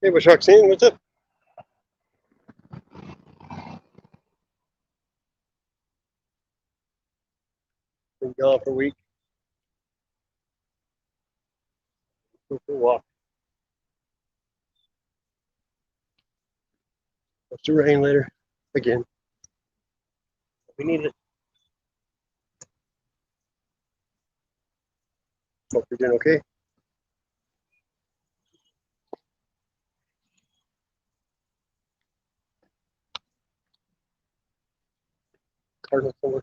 Hey, what's Roxanne? What's up? Been gone for a week. Go for a walk. Supposed to rain later again. We need it. Hope you're doing okay. Cardinal somewhere.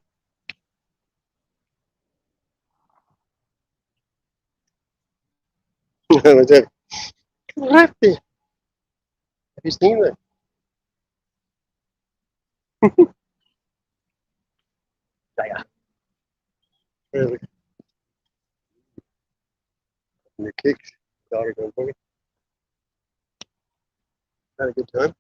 What's that? Krafty. Have you seen that? Yeah. Really? Your kicks. Daughter going boogie. Had a good time.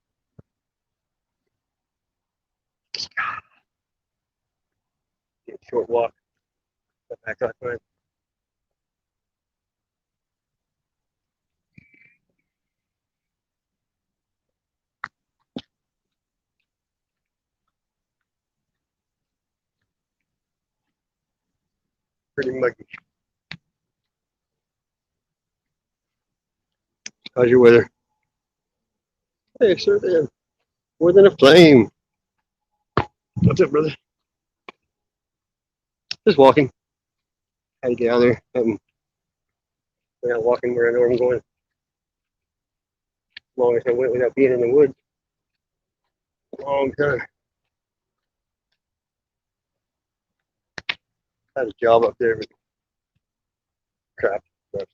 Get a short walk. Got back last night. Pretty muggy. How's your weather? Hey, sir, man. More than a flame. What's up, brother? Just walking. Had to get out of there. I'm not walking where I know I'm going. As long as I went without being in the woods. Long time. Had a job up there with crap stuff.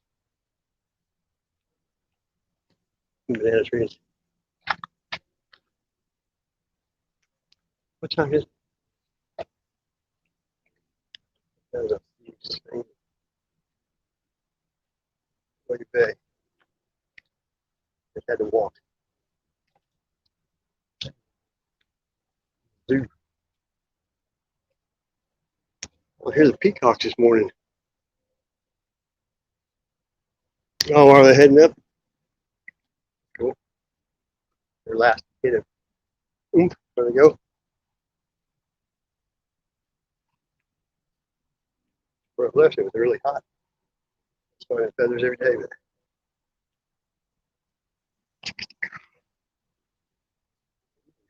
Banana trees. What time is it? There's a thing. Way back. Just had to walk. Dude. Well, here's the peacocks this morning. Oh, are they heading up? Cool. Their last hit of oomph. There they go. Where I left, it was really hot. It's finding feathers every day. But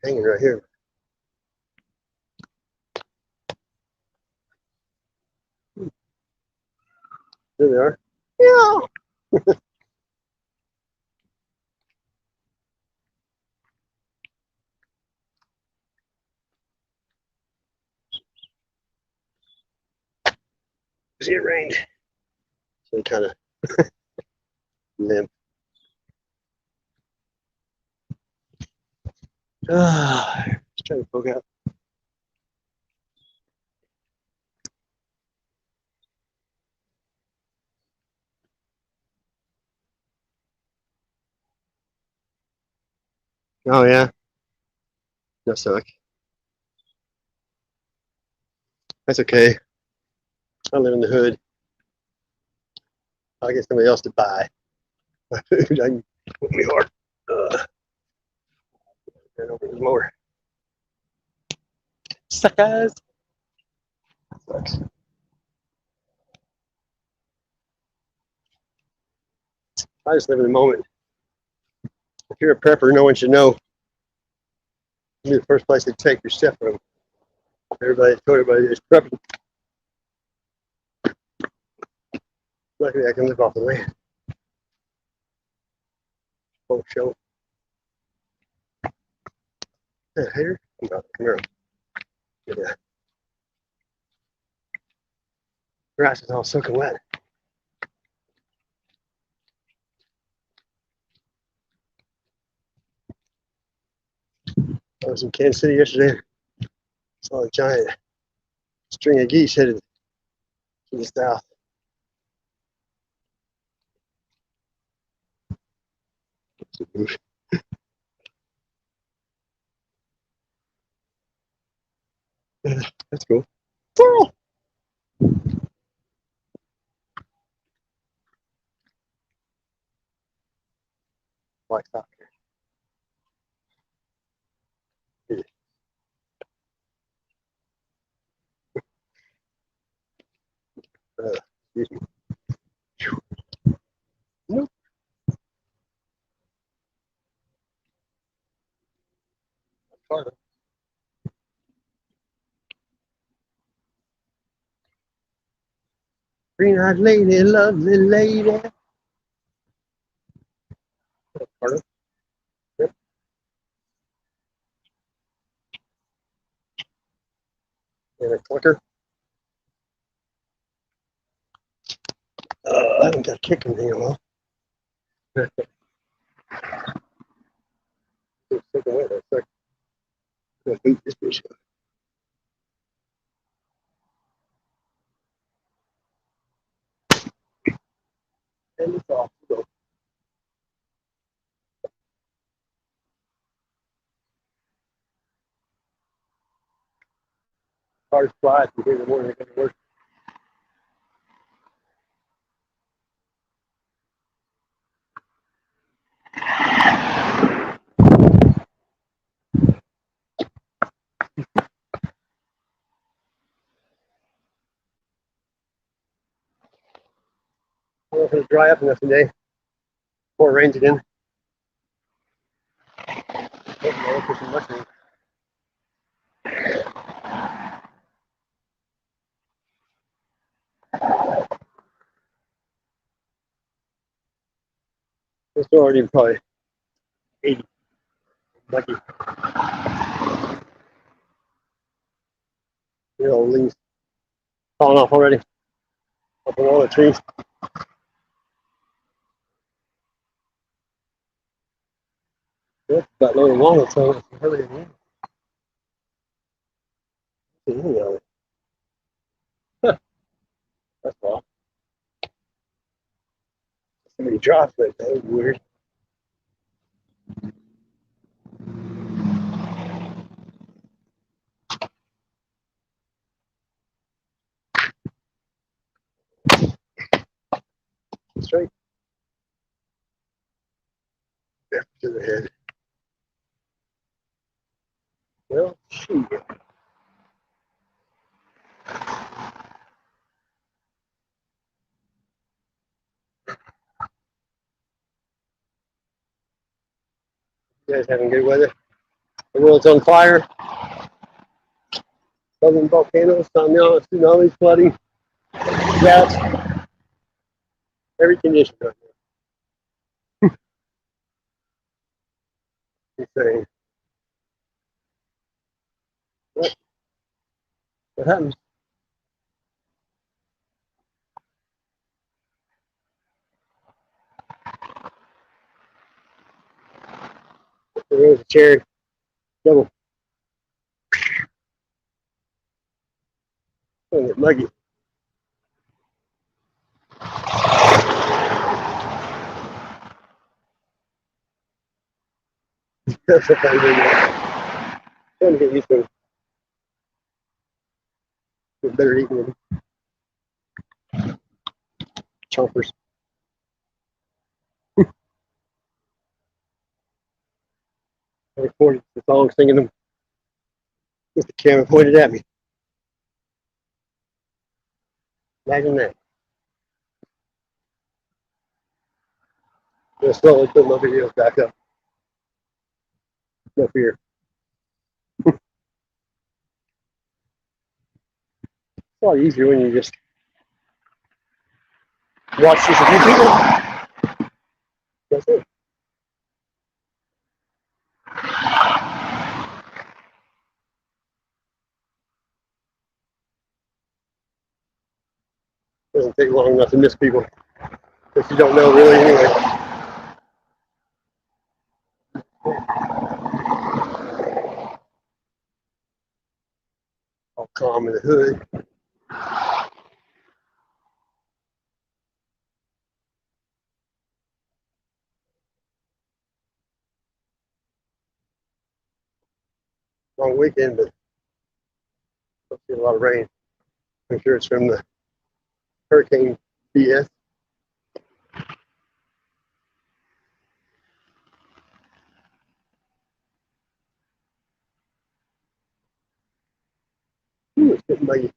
hanging right here. There they are. Yeah. See, it rained. So they kind of limp. Just trying to poke out. Oh, yeah. No suck. That's okay. I live in the hood. I'll get somebody else to buy my food. I can put me hard. Turn over the mower. Suckers. Sucks. I just live in the moment. If you're a prepper, no one should know. You're the first place they take your stuff from. Everybody told everybody is prepping. Luckily, I can live off the land. Oh, show. Hey, hater. Come here. Yeah. Grass is all soaking wet. I was in Kansas City yesterday. Saw a giant string of geese headed to the south. That's cool. Squirrel! black sock here. Excuse me. Nope. Green-eyed lady, lovely lady. Pardon? Yep. And a clicker. I haven't got a kick in here, well. I hate this bitch. And it's off. So, cars fly from here in the morning. It doesn't work. I don't know if it'll dry up enough today before it rains again. I'll look for some mushrooms. It's already probably 80. Lucky. You know, leaves falling off already. Up on all the trees. Yep, got low walnuts on it. It's hardly any. Any of it. That's all. Somebody dropped it. That was weird. Straight back to the head. Well, shoot. You guys having good weather? The world's on fire. Southern volcanoes, tsunamis, flooding, droughts, every condition right now. Insane. What happens? There's a cherry. Double. Oh, get muggy. That's what I'm doing now. Trying to get used to it. Get better eating them. Chompers. I recorded the song singing them with the camera pointed at me. Imagine that. I'm going to slowly put my videos back up. No fear. It's a lot easier when you just watch just a few people. That's it. Doesn't take long enough to miss people if you don't know really anyway. All calm in the hood. Long weekend, but don't see a lot of rain. I'm sure it's from the hurricane BS. Buggy.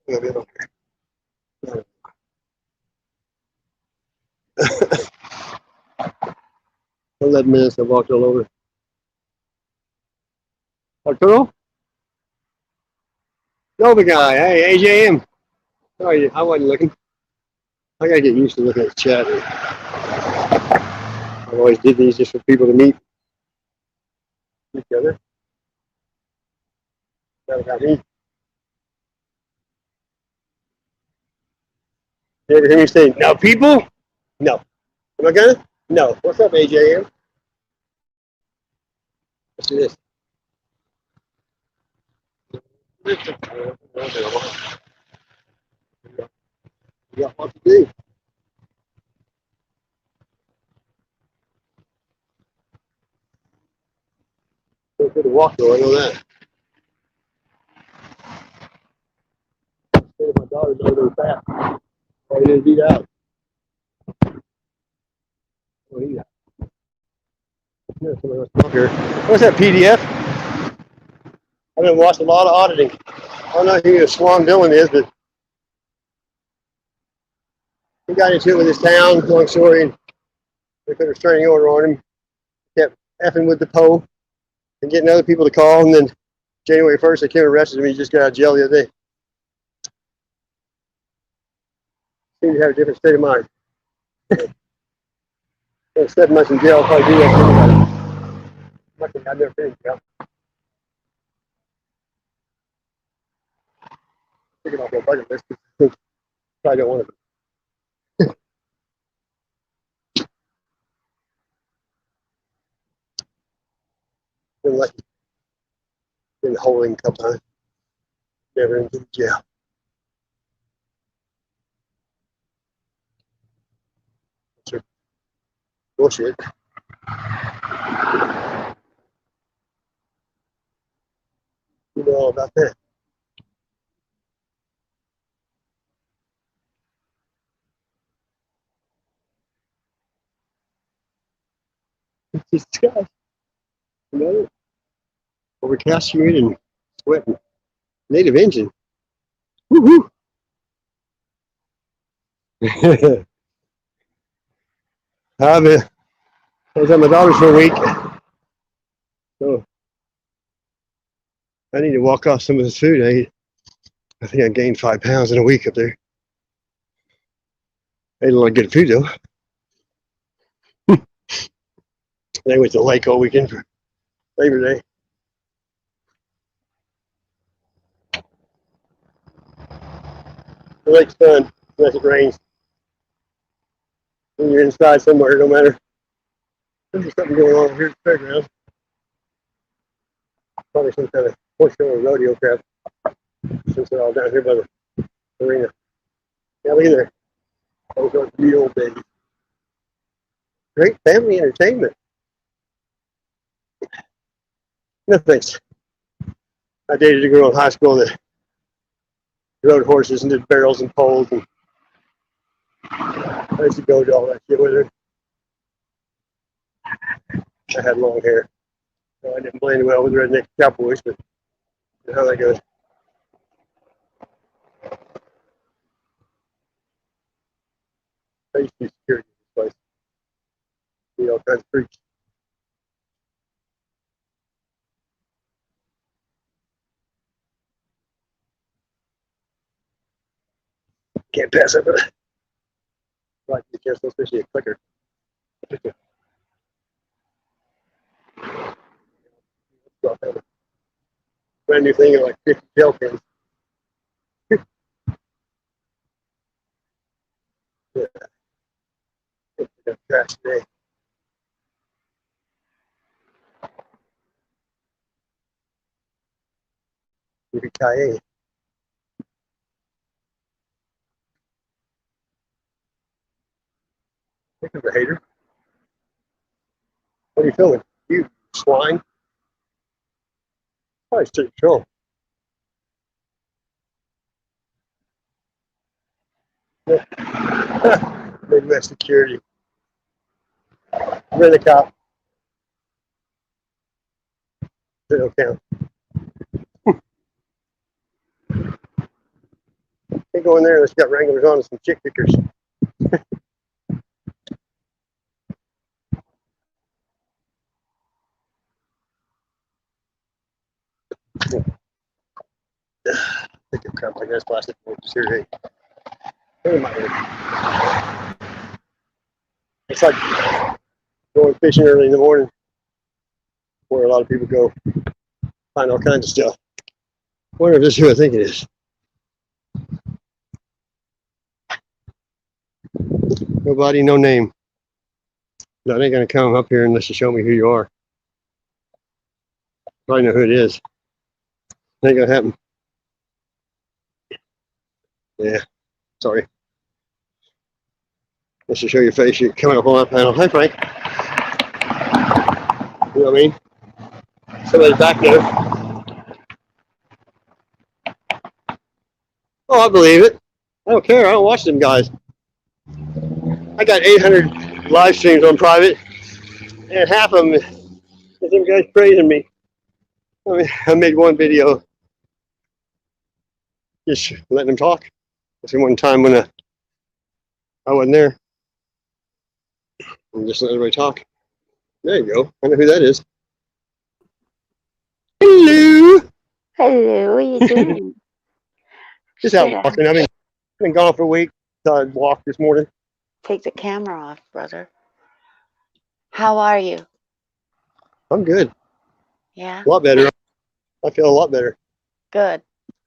Yeah, they don't care. 11 minutes, I walked all over. Arturo? Nova guy. Hey, AJM. How are you? I wasn't looking. I gotta get used to looking at the chat. I always did these just for people to meet each other. That got me. You ever hear me say, no people? No. Am I gonna? No. What's up, AJM? Let's do this. We got what to do. Go for the walk though, I know that. My daughter knows they're fat. All you need to beat out. Oh, yeah. Somebody wants to come up here. What's that PDF? I've been watching a lot of auditing. I don't know who Swan Dillon is, but he got into it with his town, long story, and they put a restraining order on him. Kept effing with the Poe and getting other people to call, and then January 1st, they came and arrested him. He just got out of jail the other day. Seemed to have a different state of mind. 7 months in jail, probably do that to anybody. I've never been in jail. Thinking off my bucket list. Probably don't want to. Been lucky. Been holding a couple times. Never into jail. Sure. Bullshit. You know all about that. It's disgusting. You know, overcast, humid, and sweating. Native engine. Woohoo! I was at my daughter's for a week. So I need to walk off some of this food I ate. I think I gained 5 pounds in a week up there. I ate a lot of good food though. I went to the lake all weekend for Labor Day. The lake's fun unless it rains. When you're inside somewhere, no matter. There's something going on here at the fairground. Probably some kind of horse show or rodeo crap. Since they're all down here by the arena. Yeah, look at there. Those are the old babies. Great family entertainment. No thanks. I dated a girl in high school that rode horses and did barrels and poles, and I used to go to all that shit with her. I had long hair, so I didn't blend well with redneck cowboys, but you know how that goes. I used to be security in this place. See all kinds of freaks. Can't pass up a like be careful, especially a clicker. Brand new thing at like 50 gel pens. Yeah, trash today. Yippee-ki-yay. Think of a hater. What are you filming? You swine. Probably take control. Midwest security. Rent a cop. They don't count. Can't go in there unless you got Wranglers on and some chick pickers. Pick up crap like that's plastic. Deteriorate. It's like going fishing early in the morning, where a lot of people go find all kinds of stuff. Wonder if this is who I think it is. Nobody, no name. That ain't gonna come up here unless you show me who you are. Probably know who it is. Ain't gonna happen. Yeah, sorry. Let's just show your face. You're coming up on that panel. Hi, Frank. You know what I mean? Somebody's back there. Oh, I believe it. I don't care. I don't watch them guys. I got 800 live streams on private, and half of them is them guys praising me. I mean, I made one video just letting them talk. This one time when I wasn't there. I'm just letting everybody talk. There you go. I know who that is. Hello. Hello, what are you doing? Just out walking. I've been gone for a week. Thought I'd walk this morning. Take the camera off, brother. How are you? I'm good. Yeah? A lot better. I feel a lot better. Good.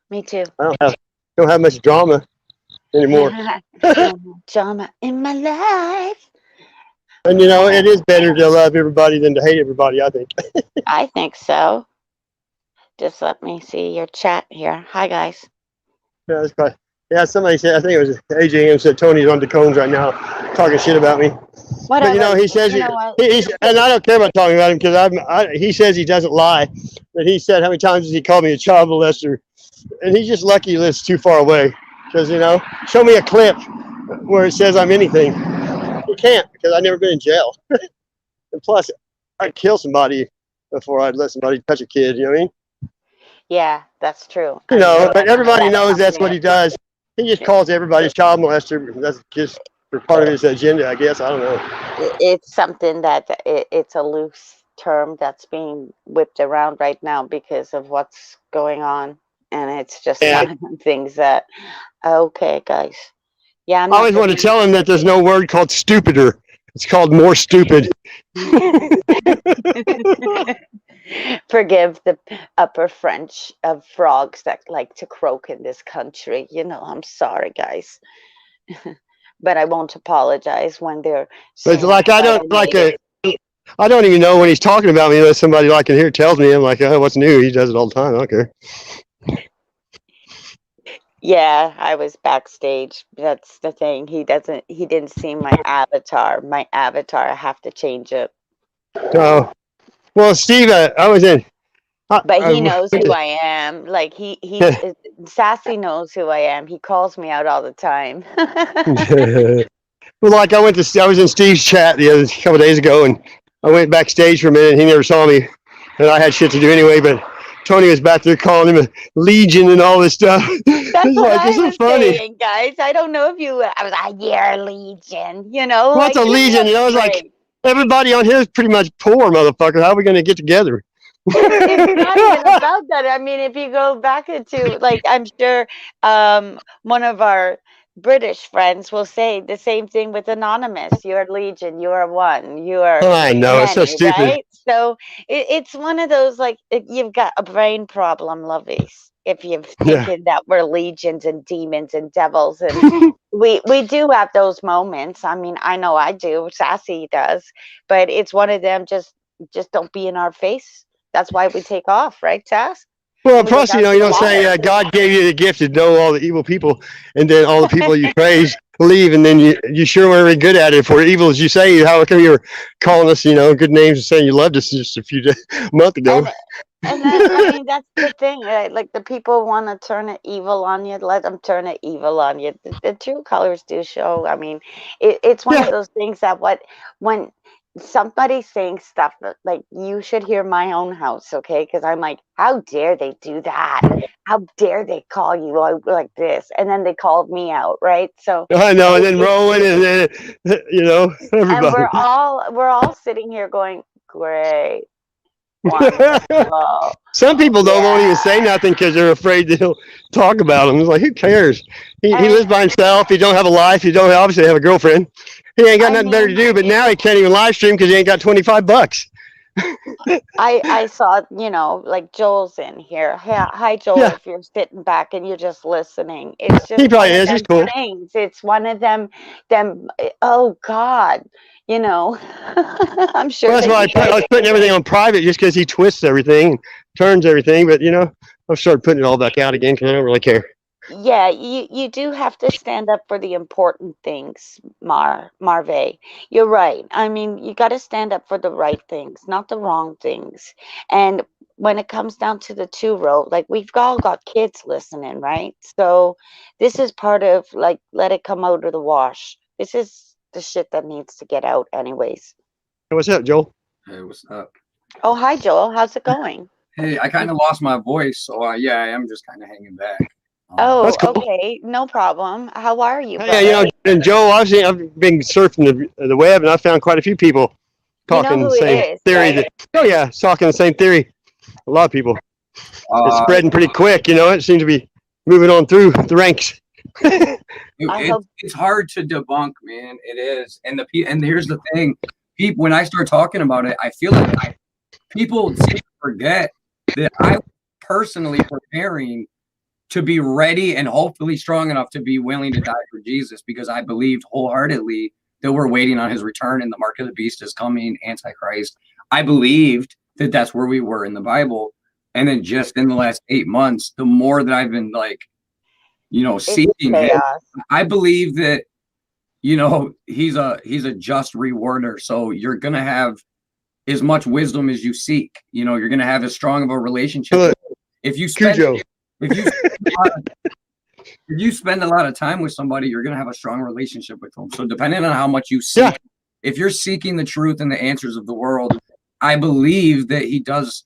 Me too. I don't have much drama anymore. Drama in my life. And you know, it is better to love everybody than to hate everybody, I think. I think so. Just let me see your chat here. Hi, guys. Yeah, that's quite, yeah, somebody said, I think it was AJM said Tony's on the cones right now talking shit about me. Whatever. But you know, he says, you know what? And I don't care about talking about him because he says he doesn't lie. But he said how many times has he called me a child molester? And he's just lucky he lives too far away. Because, you know, show me a clip where it says I'm anything. You can't because I've never been in jail. And plus, I'd kill somebody before I'd let somebody touch a kid, you know what I mean? Yeah, that's true. You know, but everybody knows that's what he does. He just calls everybody a child molester. That's just for part of his agenda, I guess. I don't know. It's something that it's a loose term that's being whipped around right now because of what's going on. And it's just one of the things that, okay, guys. Yeah, I always want to tell him that there's no word called stupider. It's called more stupid. Forgive the upper French of frogs that like to croak in this country. You know, I'm sorry, guys. But I won't apologize when they're saying. It's like I don't even know when he's talking about me unless somebody like in here tells me. I'm like, oh, what's new? He does it all the time. I don't care. Yeah, I was backstage. That's the thing. He didn't see my avatar. My avatar, I have to change it. Oh, well, Steve, I was in. But he knows who I am. Like Sassy knows who I am. He calls me out all the time. Well, like I was in Steve's chat the other couple of days ago, and I went backstage for a minute. And he never saw me, and I had shit to do anyway. But Tony was back there calling him a legion and all this stuff. That's what I was saying, guys. I don't know if you. I was like, "Yeah, legion." You know, what's a legion? You know, it's like everybody on here is pretty much poor, motherfucker. How are we going to get together? It's not even about that. I mean, if you go back into, like, I'm sure one of our British friends will say the same thing with Anonymous. You're Legion, you're one, you're I know, many, it's so stupid. right? So it's one of those, like, you've got a brain problem, lovies, if you're thinking that we're legions and demons and devils. And we do have those moments. I mean, I know I do. Sassy does. But it's one of them, just don't be in our face. That's why we take off, right, Sass? Well, plus, you don't say God gave you the gift to know all the evil people, and then all the people you praise leave, and then you sure weren't very good at it. For evil as you say, how come you were calling us, good names and saying you loved us just a few months ago? And I mean, that's the thing. Right? Like, the people want to turn it evil on you. Let them turn it evil on you. The true colors do show. I mean, it's one of those things that when somebody saying stuff like, you should hear my own house, okay? Because I'm like, how dare they do that? How dare they call you out like this? And then they called me out, right? So I know, and then it's Rowan, and then and everybody. we're all sitting here going, great, wonderful, Some people though won't even say yeah. nothing because they're afraid that he'll talk about him. It's like, who cares? He And lives by himself. He don't have a life. He don't obviously have a girlfriend. He ain't got I nothing better to mean, do. But now he can't even live stream because he ain't got $25. I saw, like Joel's in here. Hi, Joel, Yeah, if you're sitting back and you're just listening. It's he just probably one of is. He's them cool. things. It's one of them, oh God, I'm sure Well, that's that why you I guys, was putting everything on private just because he twists everything, turns everything. But I've started putting it all back out again because I don't really care. yeah, you do have to stand up for the important things, Marve. You're right. I mean, you got to stand up for the right things, not the wrong things. And when it comes down to the two road, like we've all got kids listening, right? So this is part of like let it come out of the wash. This is the shit that needs to get out anyways. Hey, what's up, Joel? Hey, what's up? Oh, hi Joel. How's it going? Hey, I kind of lost my voice, so yeah, I am just kind of hanging back. Oh, That's cool. okay. No problem. How are you, Hey, brother? and Joel, I've been surfing the web, and I found quite a few people You know talking the who it same is, theory. right? Oh yeah, it's talking the same theory. A lot of people. It's Uh, spreading pretty quick. It seems to be moving on through the ranks. I hope it's hard to debunk, man. It is, and here's the thing: people, when I start talking about it, I feel like people seem to forget that I was personally preparing to be ready and hopefully strong enough to be willing to die for Jesus because I believed wholeheartedly that we're waiting on his return and the mark of the beast is coming, Antichrist. I believed that that's where we were in the Bible. And then just in the last 8 months, the more that I've been like, it's seeking him, chaos. I believe that, he's a just rewarder. So you're going to have as much wisdom as you seek. You're going to have as strong of a relationship. Good. If you spend Cujo. if you spend a lot of if you spend a lot of time with somebody, you're going to have a strong relationship with them. So depending on how much you seek, if you're seeking the truth and the answers of the world, I believe that he does,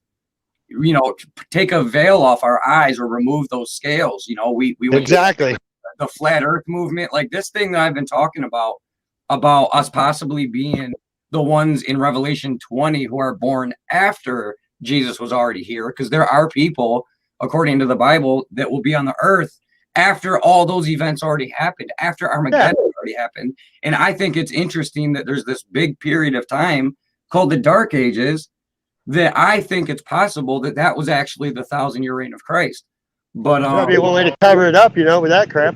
take a veil off our eyes or remove those scales. We went Exactly. the flat earth movement, like this thing that I've been talking about us possibly being the ones in Revelation 20 who are born after Jesus was already here. Because there are people, according to the Bible, that will be on the earth after all those events already happened, after Armageddon already happened. And I think it's interesting that there's this big period of time called the Dark Ages that I think it's possible that that was actually the 1,000-year reign of Christ. But That'd be one way to cover it up, with that crap.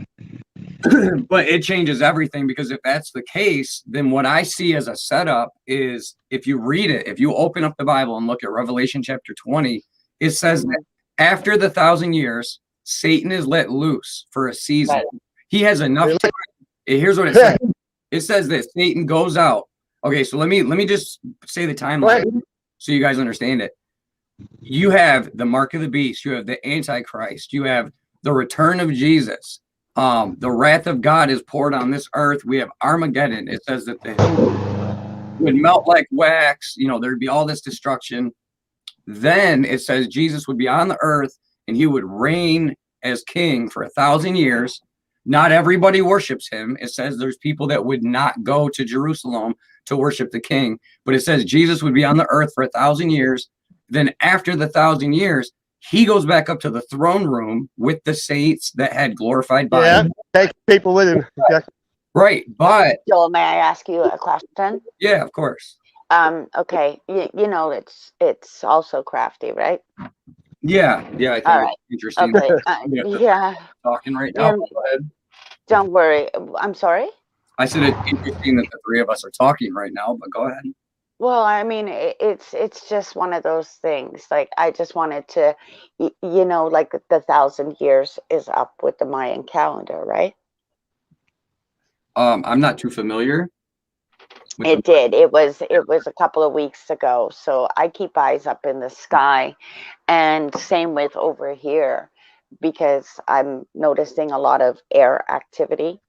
but it changes everything because if that's the case, then what I see as a setup is if you read it, if you open up the Bible and look at Revelation chapter 20, it says that after the 1,000 years, Satan is let loose for a season. Right. He has enough time. Here's what it says. It says that Satan goes out. Okay, so let me just say the timeline so you guys understand it. You have the mark of the beast, you have the Antichrist, you have the return of Jesus. The wrath of God is poured on this earth. We have Armageddon. It says that the hill would melt like wax. There'd be all this destruction. Then it says Jesus would be on the earth and he would reign as king for 1,000 years. Not everybody worships him. It says there's people that would not go to Jerusalem to worship the king. But it says Jesus would be on the earth for 1,000 years. Then after the 1,000 years, he goes back up to the throne room with the saints that had glorified bodies. Yeah, take people with him. Exactly. Right, but Joel, may I ask you a question? yeah, of course. Okay, it's also Krafty, right? Yeah, I think All right. it's interesting. Okay. Yeah, talking right now. Go ahead. Don't worry. I'm sorry. I said it's interesting that the three of us are talking right now, but go ahead. Well, I mean, it's just one of those things. Like I just wanted to, like the 1,000 years is up with the Mayan calendar, right? I'm not too familiar. It did. It was a couple of weeks ago. So I keep eyes up in the sky, and same with over here, because I'm noticing a lot of air activity.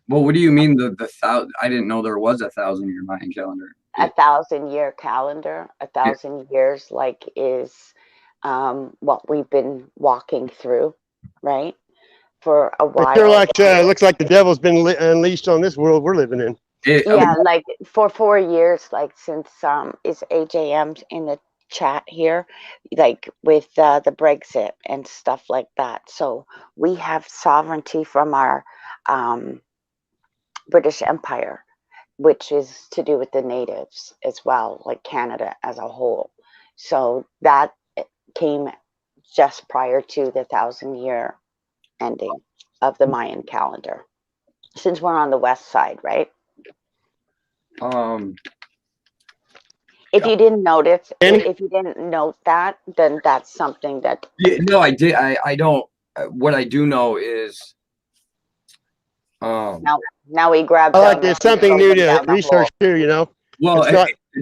Well, what do you mean the thousand? I didn't know there was a 1,000-year Mayan calendar. a 1,000-year calendar, 1,000 years like is what we've been walking through, right? For a It sure while. looks like the devil's been unleashed on this world we're living in. Yeah, like for 4 years, like since is AJM in the chat here, like with the Brexit and stuff like that. So we have sovereignty from our British Empire, which is to do with the natives as well, like Canada as a whole. So that came just prior to the 1,000-year ending of the Mayan calendar, since we're on the west side, right? If you didn't notice, if you didn't note that, then that's something that. Yeah, no, I did. I don't. What I do know is. Now we grabbed. I like there's something new to research too. You know. Well,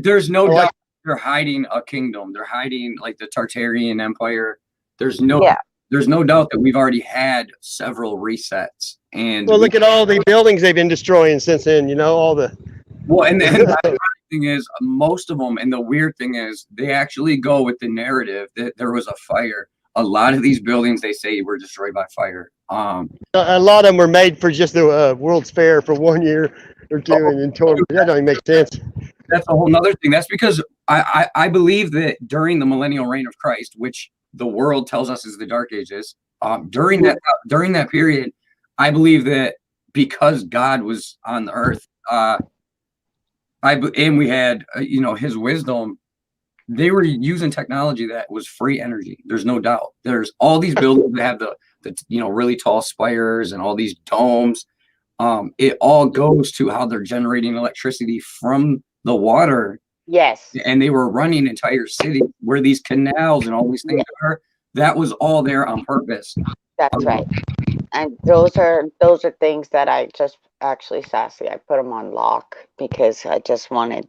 there's no doubt they're hiding a kingdom. They're hiding like the Tartarian Empire. There's no doubt that we've already had several resets. And well, look at all the buildings they've been destroying since then. You know, all the. Well, and the thing is, most of them, and the weird thing is, they actually go with the narrative that there was a fire. A lot of these buildings, they say, were destroyed by fire. A lot of them were made for just the World's Fair for 1 year or two, and then totally, that doesn't make sense. That's a whole nother thing. That's because I believe that during the millennial reign of Christ, which the world tells us is the Dark Ages, during that period, I believe that because God was on the earth, and we had his wisdom, they were using technology that was free energy. There's no doubt. There's all these buildings that have the really tall spires and all these domes. It all goes to how they're generating electricity from the water. Yes. And they were running entire cities where these canals and all these things are. That was all there on purpose. That's right. And those are things that I just actually, Sassy, I put them on lock because I just wanted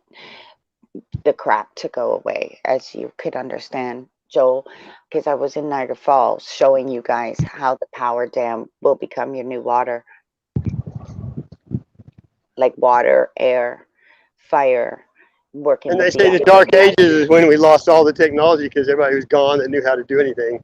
the crap to go away, as you could understand, Joel, because I was in Niagara Falls showing you guys how the power dam will become your new water. Like water, air, fire, working. And they say the Dark Ages is when we lost all the technology because everybody was gone that knew how to do anything.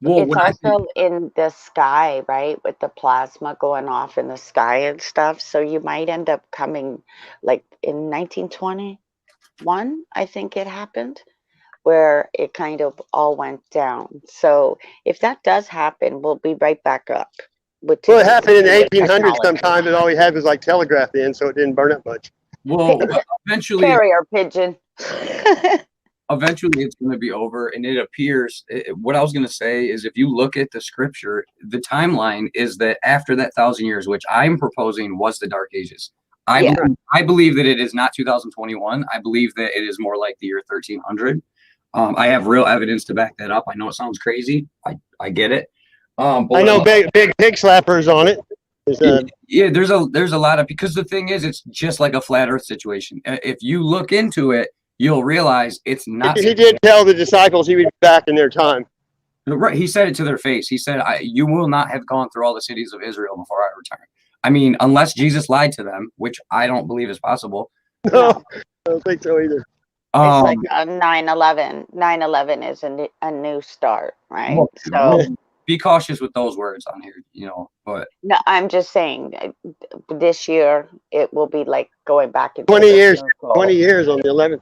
It's also in the sky, right? With the plasma going off in the sky and stuff. So you might end up coming like in 1921, I think it happened, where it kind of all went down. So if that does happen, we'll be right back up. Well, it happened in the 1800s sometime, but all we had was like telegraph then, so it didn't burn up much. Well, eventually. Carrier pigeon. Eventually it's going to be over, and it appears what I was going to say is, if you look at the scripture, the timeline is that after that 1,000 years, which I'm proposing was the Dark Ages. I believe that it is not 2021. I believe that it is more like the year 1300. I have real evidence to back that up. I know it sounds crazy. I get it. I know big pig slappers on it. There's a lot of, because the thing is, it's just like a flat earth situation. If you look into it, you'll realize it's not. He did tell the disciples he would be back in their time. Right. He said it to their face. He said, you will not have gone through all the cities of Israel before I return. I mean, unless Jesus lied to them, which I don't believe is possible. No, I don't think so either. It's like 9/11. 9/11 is a new start, right? So be cautious with those words on here, but. No, I'm just saying this year it will be like going back in 20 years. 20 years on the 11th.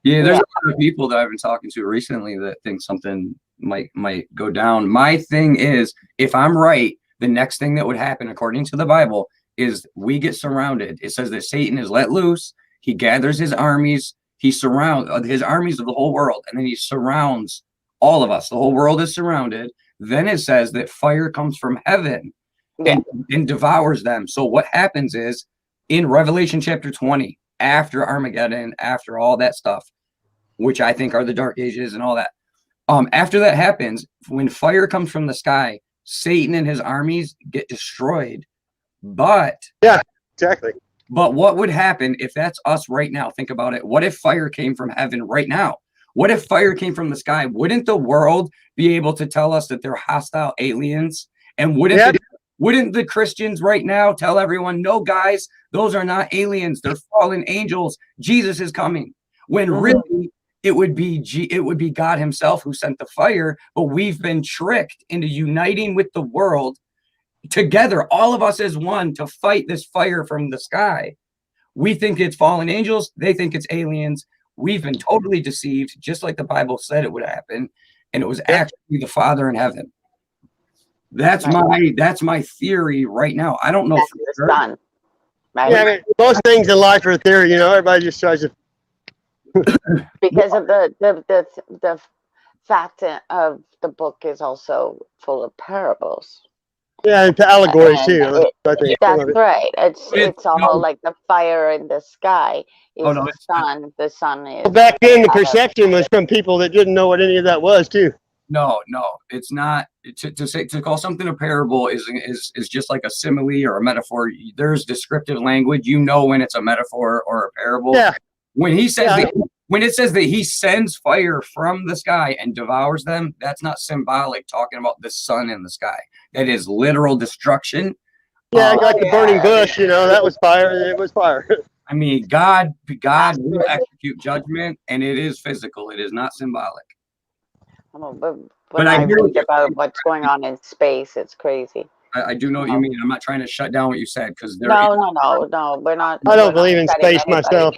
Yeah, there's a lot of people that I've been talking to recently that think something might go down. My thing is, if I'm right, the next thing that would happen, according to the Bible, is we get surrounded. It says that Satan is let loose. He gathers his armies. He surrounds his armies of the whole world, and then he surrounds all of us. The whole world is surrounded. Then it says that fire comes from heaven and devours them. So what happens is, in Revelation chapter 20, after Armageddon, after all that stuff, which I think are the Dark Ages and all that, after that happens, when fire comes from the sky, Satan and his armies get destroyed. But yeah, exactly. But what would happen if that's us right now? Think about it. What if fire came from heaven right now? What if fire came from the sky? Wouldn't the world be able to tell us that they're hostile aliens? And wouldn't Wouldn't the Christians right now tell everyone, no, guys, those are not aliens. They're fallen angels. Jesus is coming. When really it would be God himself who sent the fire, but we've been tricked into uniting with the world together, all of us as one, to fight this fire from the sky. We think it's fallen angels. They think it's aliens. We've been totally deceived, just like the Bible said it would happen. And it was actually the Father in heaven. That's my theory right now. I don't know That's for the sure. sun, right? Yeah, I mean, most things in life are a theory. You know, everybody just tries to. Because of the fact of the book is also full of parables. Yeah, and allegories And too. I think some that's of it. right. It's all no. like the fire in the sky is Oh, no, the it's not. sun. The sun is Well, back then, the perception was from people that didn't know what any of that was too. No, it's not. To call something a parable is just like a simile or a metaphor. There's descriptive language. You know when it's a metaphor or a parable. Yeah. When he says when it says that he sends fire from the sky and devours them, that's not symbolic talking about the sun in the sky. That is literal destruction. Yeah, like the burning bush. You know, that was fire. It was fire. I mean, God will execute judgment, and it is physical. It is not symbolic. When I read about what's going on in space, it's crazy. I do know what you mean. I'm not trying to shut down what you said because no, we're not. I don't believe in space myself.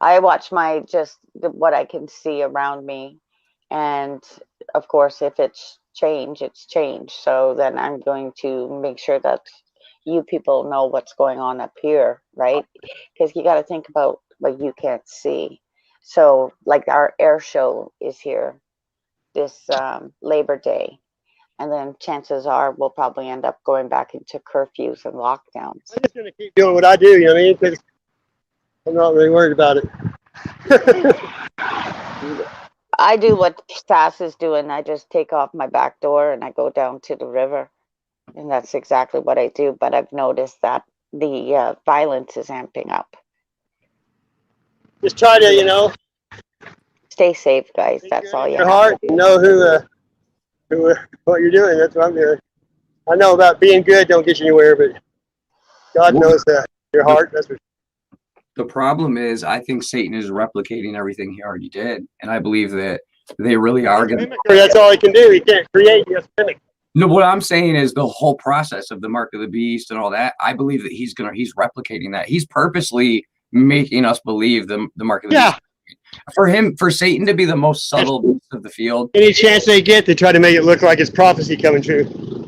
I watch what I can see around me, and of course, if it's change, it's change. So then I'm going to make sure that you people know what's going on up here, right? Because you got to think about what you can't see. So, like our air show is here this Labor Day, and then chances are we'll probably end up going back into curfews and lockdowns. I'm just going to keep doing what I do, you know what I mean? Because I'm not really worried about it. I do what Stas is doing. I just take off my back door and I go down to the river, and that's exactly what I do. But I've noticed that the violence is amping up. Just try to, you know, stay safe, guys. That's all you your have heart. to do. Know what you're doing. That's what I'm doing. I know about being good don't get you anywhere, but God knows that. Your heart. That's what. The problem is, I think Satan is replicating everything he already did, and I believe that they really are going to. That's all he can do. He can't create. He has to mimic. No, what I'm saying is the whole process of the mark of the beast and all that. I believe that he's replicating that. He's purposely making us believe the mark of the beast. For Satan to be the most subtle beast of the field. Any chance they get, they try to make it look like it's prophecy coming true.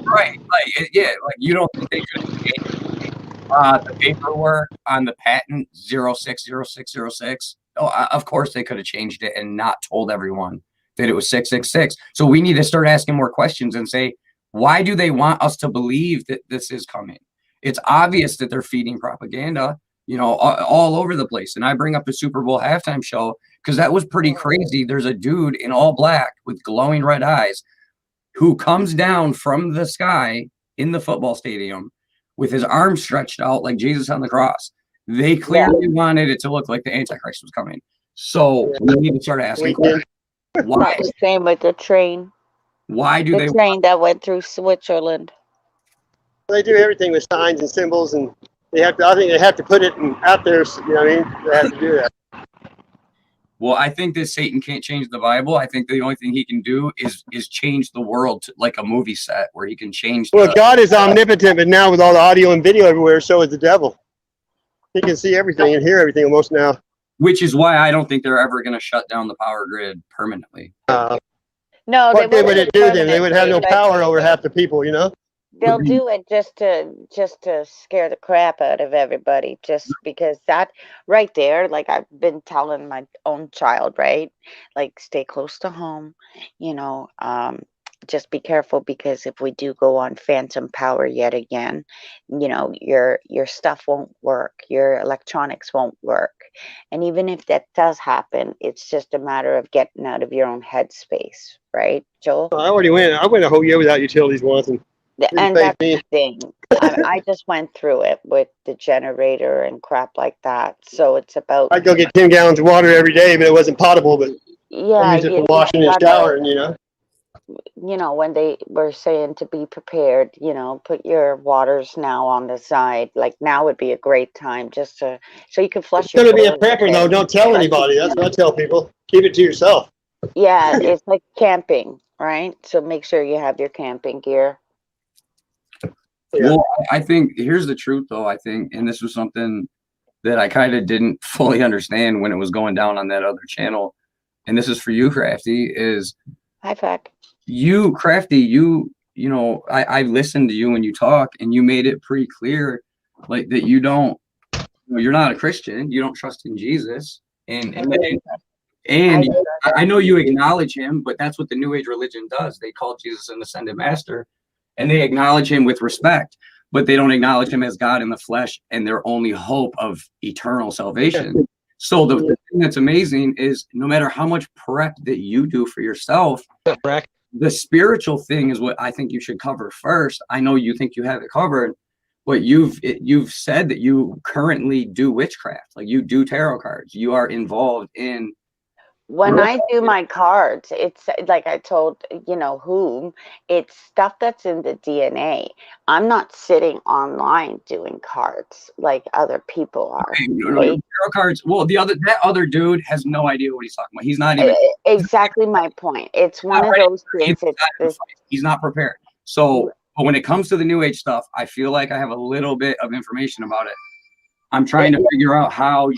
Right. Like you don't think they could the paperwork on the patent 060606. Oh, of course they could have changed it and not told everyone that it was 666. So we need to start asking more questions and say, why do they want us to believe that this is coming? It's obvious that they're feeding propaganda, you know, all over the place. And I bring up the Super Bowl halftime show because that was pretty crazy. There's a dude in all black with glowing red eyes who comes down from the sky in the football stadium with his arms stretched out like Jesus on the cross. They clearly wanted it to look like the Antichrist was coming. So we need to start asking questions. Why? The same with the train. Why do the train that went through Switzerland? They do everything with signs and symbols, and they have to. I think they have to put it out there. You know what I mean? They have to do that. Well, I think that Satan can't change the Bible. I think the only thing he can do is change the world to, like a movie set where he can change. Well, God is omnipotent, but now with all the audio and video everywhere, so is the devil. He can see everything and hear everything almost now. Which is why I don't think they're ever going to shut down the power grid permanently. No, what good would it do then? They would have no power over half the people, you know? They'll do it just to scare the crap out of everybody, just because that right there, like I've been telling my own child, right? Like stay close to home, you know, just be careful, because if we do go on phantom power yet again, you know, your stuff won't work, your electronics won't work. And even if that does happen, it's just a matter of getting out of your own headspace, right, Joel? I already went. I went a whole year without utilities once, and that's the thing. I just went through it with the generator and crap like that. So it's about. I'd go get 10 gallons of water every day, but it wasn't potable. But yeah, I used it for washing and showering, you know. you know, when they were saying to be prepared, you know, put your waters now on the side. Like now would be a great time just to, so you can It's flush your going to be a toilet prepper, though. and Don't tell flush anybody. your That's what I tell people. Keep it to yourself. Yeah, it's like camping, right? So make sure you have your camping gear. Yeah. Well, I think here's the truth, though. I think, and this was something that I kind of didn't fully understand when it was going down on that other channel. And this is for you, Krafty, is Hi, Feck. you, Krafty, you know, I listened to you when you talk, and you made it pretty clear, like that you don't, you know, you're not a Christian, you don't trust in Jesus, and I know you acknowledge him, but that's what the New Age religion does. They call Jesus an ascended master, and they acknowledge him with respect, but they don't acknowledge him as God in the flesh and their only hope of eternal salvation. So the thing that's amazing is no matter how much prep that you do for yourself, the spiritual thing is what I think you should cover first. I know you think you have it covered, but you've said that you currently do witchcraft, like you do tarot cards. You are involved in. When I do my cards, it's like I told, you know, whom, it's stuff that's in the DNA. I'm not sitting online doing cards like other people are. Right? Tarot cards. Well, that other dude has no idea what he's talking about. He's not even Exactly my point. It's one of those things. He's not prepared. So, but when it comes to the New Age stuff, I feel like I have a little bit of information about it. I'm trying to figure out how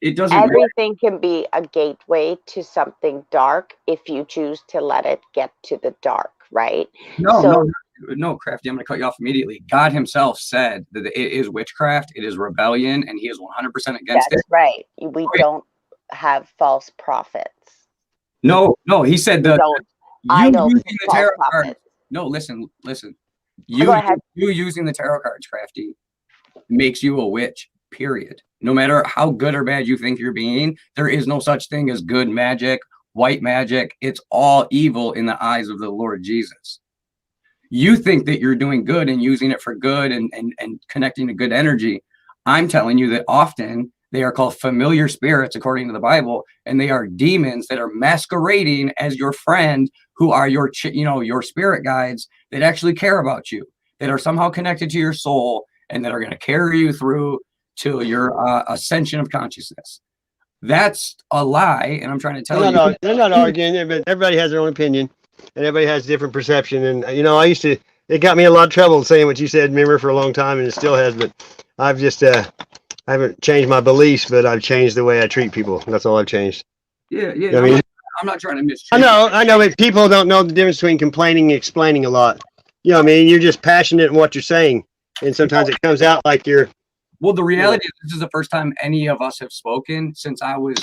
it doesn't. Everything can be a gateway to something dark if you choose to let it get to the dark, right? No, Krafty, I'm going to cut you off immediately. God himself said that it is witchcraft, it is rebellion, and he is 100% against it. That's right. We don't have false prophets. No, he said that you using the tarot cards. No, listen. You using the tarot cards, Krafty, makes you a witch, period. No matter how good or bad you think you're being, there is no such thing as good magic, white magic. It's all evil in the eyes of the Lord Jesus. You think that you're doing good and using it for good and connecting to good energy. I'm telling you that often they are called familiar spirits according to the Bible, and they are demons that are masquerading as your friend, who are your spirit guides that actually care about you, that are somehow connected to your soul, and that are going to carry you through to your ascension of consciousness. That's a lie, and I'm trying to tell you. They're not arguing, but everybody has their own opinion, and everybody has different perception. And you know, it got me a lot of trouble saying what you said, remember, for a long time, and it still has. But I've just, I haven't changed my beliefs, but I've changed the way I treat people. That's all I've changed. Yeah. You know I mean, I'm not trying to mistreat. I know, but people don't know the difference between complaining and explaining a lot. You know what I mean? You're just passionate in what you're saying, and sometimes it comes out like you're. Well, the reality is this is the first time any of us have spoken since I was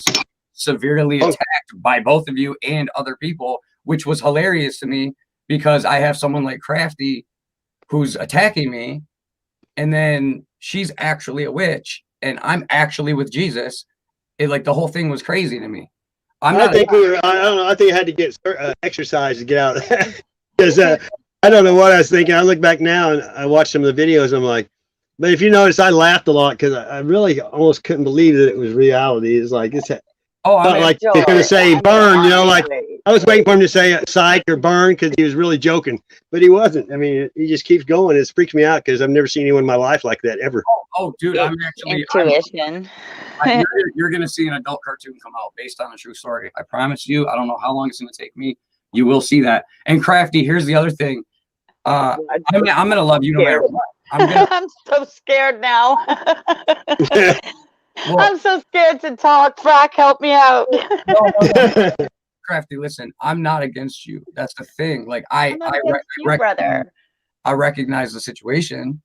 severely attacked by both of you and other people, which was hilarious to me because I have someone like Krafty who's attacking me, and then she's actually a witch, and I'm actually with Jesus. Like the whole thing was crazy to me. I don't know. I think I had to get exercise to get out because I don't know what I was thinking. I look back now and I watch some of the videos. And I'm like, but if you notice, I laughed a lot because I really almost couldn't believe that it was reality. It's like it's like he's going to say burn, you know, like I was waiting for him to say psych or burn because he was really joking, but he wasn't. I mean, he just keeps going. It freaks me out because I've never seen anyone in my life like that ever. Oh, dude, I'm actually intuition. You're going to see an adult cartoon come out based on a true story. I promise you. I don't know how long it's going to take me. You will see that. And Krafty, here's the other thing. I'm going to love you no matter what. I'm so scared now. Well, I'm so scared to talk. Frack, help me out. No. Krafty, listen, I'm not against you. That's the thing. Like I recognize the situation.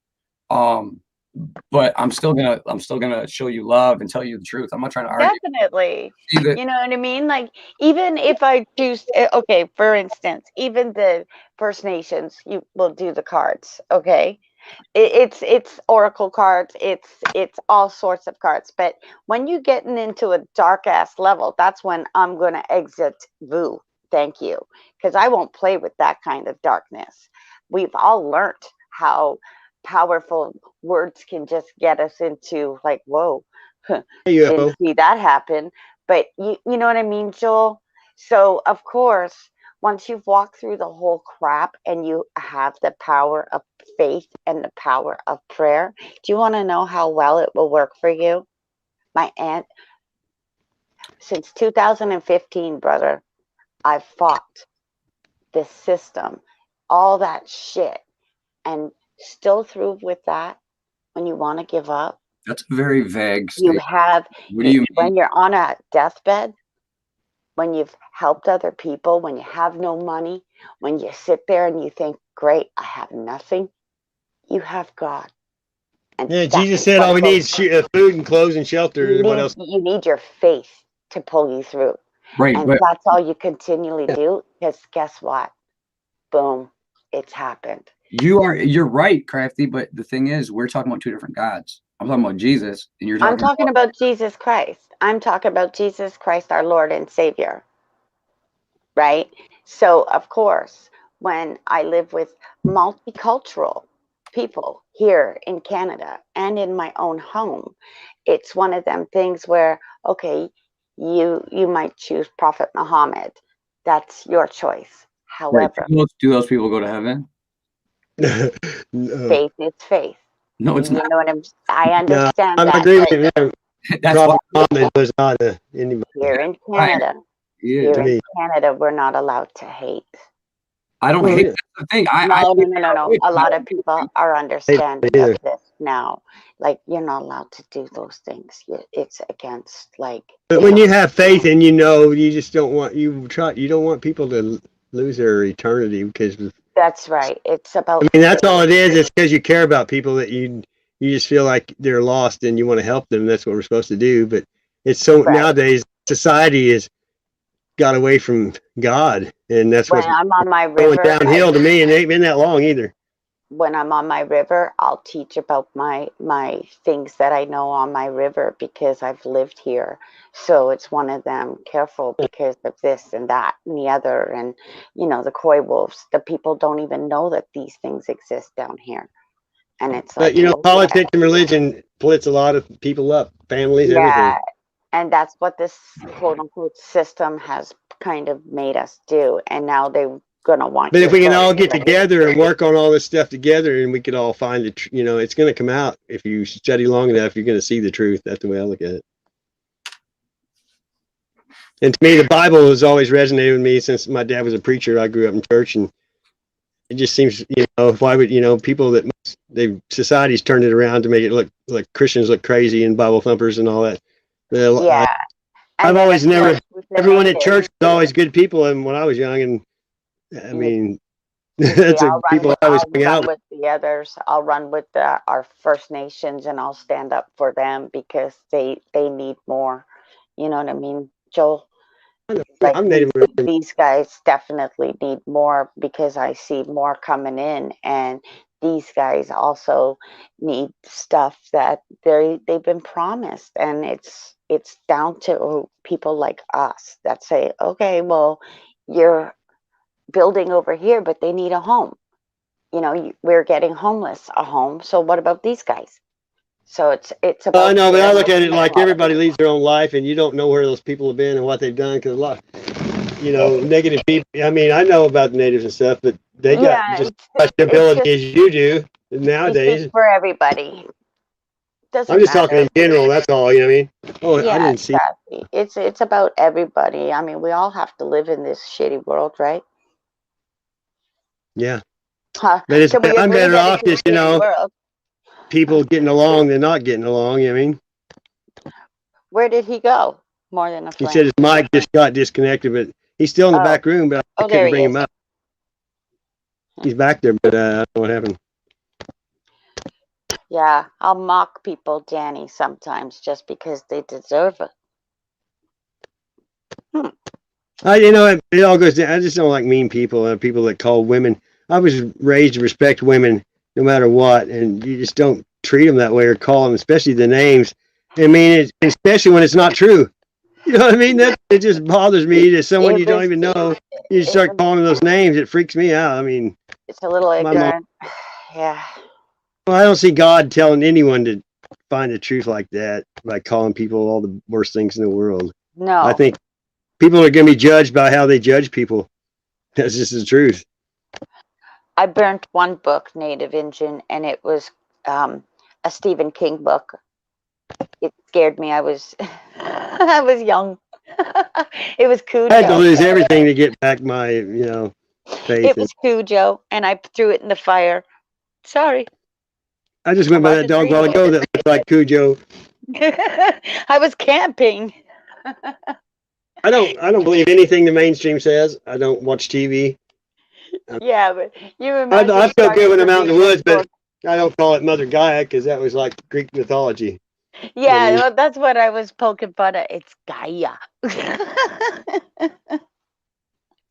But I'm still gonna show you love and tell you the truth. I'm not trying to argue. Definitely. You know what I mean? Like, even if I choose, okay, for instance, even the First Nations, you will do the cards, okay? It's oracle cards, it's all sorts of cards. But when you getting into a dark ass level, that's when I'm gonna exit Vu. Thank you, because I won't play with that kind of darkness. We've all learned how powerful words can just get us into like, whoa, didn't see that happen. But you know what I mean, Joel? So of course once you've walked through the whole crap and you have the power of faith and the power of prayer, do you want to know how well it will work for you? My aunt, since 2015, brother, I've fought this system, all that shit, and still through with that. When you want to give up, That's a very vague you statement. have, What do you mean? when you're on a deathbed, when you've helped other people, when you have no money, when you sit there and you think, great, I have nothing, you have God. And Yeah, that's Jesus said what all we need goes- is food and clothes and shelter. you What need, else? you need your faith to pull you through. Right, And but that's all you continually do, because guess what? Boom, it's happened. you're right, Crafty, but the thing is, we're talking about two different gods. I'm talking about Jesus, and you're I'm talking talking about Jesus Christ. I'm talking about Jesus Christ, our Lord and Savior. Right? So, of course, when I live with multicultural people here in Canada and in my own home, it's one of them things where, okay, you might choose Prophet Muhammad. That's your choice. right. However, Do those people go to heaven? No, faith is faith. No, it's You not. know what I no, understand I'm that, agree with but him. That's why. Prophet Muhammad was not anybody here in Right. Canada, Yeah. to me. we're not allowed to hate. I don't Well, hate. yeah. That's the thing. No. A lot of people are understanding either. of this now. Like, you're not allowed to do those things. It's against, like, But when you have faith and you know, you just don't want you don't want people to lose their eternity because that's right. It's about I mean that's faith. all it is. It's because you care about people that you just feel like they're lost and you want to help them. That's what we're supposed to do. But it's so Right. nowadays society has got away from God, and that's When what's I'm on my going river, downhill to me. And it ain't been that long either. when I'm on my river, I'll teach about my things that I know on my river because I've lived here. So it's one of them, careful because of this and that and the other, and the koi wolves. The people don't even know that these things exist down here, and it's But like, you know, oh yeah, politics and religion splits a lot of people up, families, everything. yeah, and that's what this quote unquote system has kind of made us do. And now they're gonna want But your if we can vote, all get right? together and work on all this stuff together, and we could all find it's going to come out if you study long enough. You're going to see the truth. That's the way I look at it. And to me, the Bible has always resonated with me since my dad was a preacher. I grew up in church, and it just seems, why would people that society's turned it around to make it look like Christians look crazy and Bible thumpers and all that. Yeah, and I've then always of never. course with the Everyone at natives, church was always good people, and when I was young, and I mean, you see, that's the people I always hang out with. with the others. I'll run with our First Nations, and I'll stand up for them because they need more. You know what I mean, Joel? Like I'm Native American. these guys definitely need more because I see more coming in, and these guys also need stuff that they've been promised, and it's down to people like us that say, okay, well, you're building over here, but they need a home. We're getting homeless a home. So what about these guys? So it's I about know, but I look at fairness it and like equality. everybody leads their own life, and you don't know where those people have been and what they've done because a lot, negative people. I mean, I know about the natives and stuff, but they got Yeah, just as much it's ability just as you do we speak nowadays. for everybody. I'm Doesn't just talking matter. in general. That's all. You know what I mean? Oh, I Yeah, didn't see. exactly. It's about everybody. I mean, we all have to live in this shitty world, right? Yeah, Huh. but Can we I'm agree better that off it's a just shitty world? people getting along than not getting along. You know what I mean? Where did he go? More than a He said flame. his mic just got disconnected, but he's still in the Oh, back room, but I there couldn't he bring him is. up. He's back there, but I don't know what happened. Yeah, I'll mock people, Danny, sometimes just because they deserve it. It all goes down. I just don't like mean people and people that call women. I was raised to respect women no matter what, and you just don't treat them that way or call them, especially the names. I mean, especially when it's not true. You know what I mean? That it just bothers me that someone It you don't was, even know, you it start was, calling them those names. It freaks me out. I mean, it's a little my mom. ignorant. Yeah. Well, I don't see God telling anyone to find the truth like that by calling people all the worst things in the world. I No. think people are going to be judged by how they judge people. That's just the truth. I burnt one book, Native Indian, and it was a Stephen King book. It scared me. I was I was young. It was I had to Cujo. lose everything to get back my, faith. It was Cujo, and I threw it in the fire. Sorry. I just went by that dog while ago that looked like Cujo. I was camping. I don't believe anything the mainstream says. I don't watch TV. Yeah, but you I feel good when I'm out in the woods, but I don't call it Mother Gaia because that was like Greek mythology. Yeah, well, that's what I was poking fun at. It's Gaia.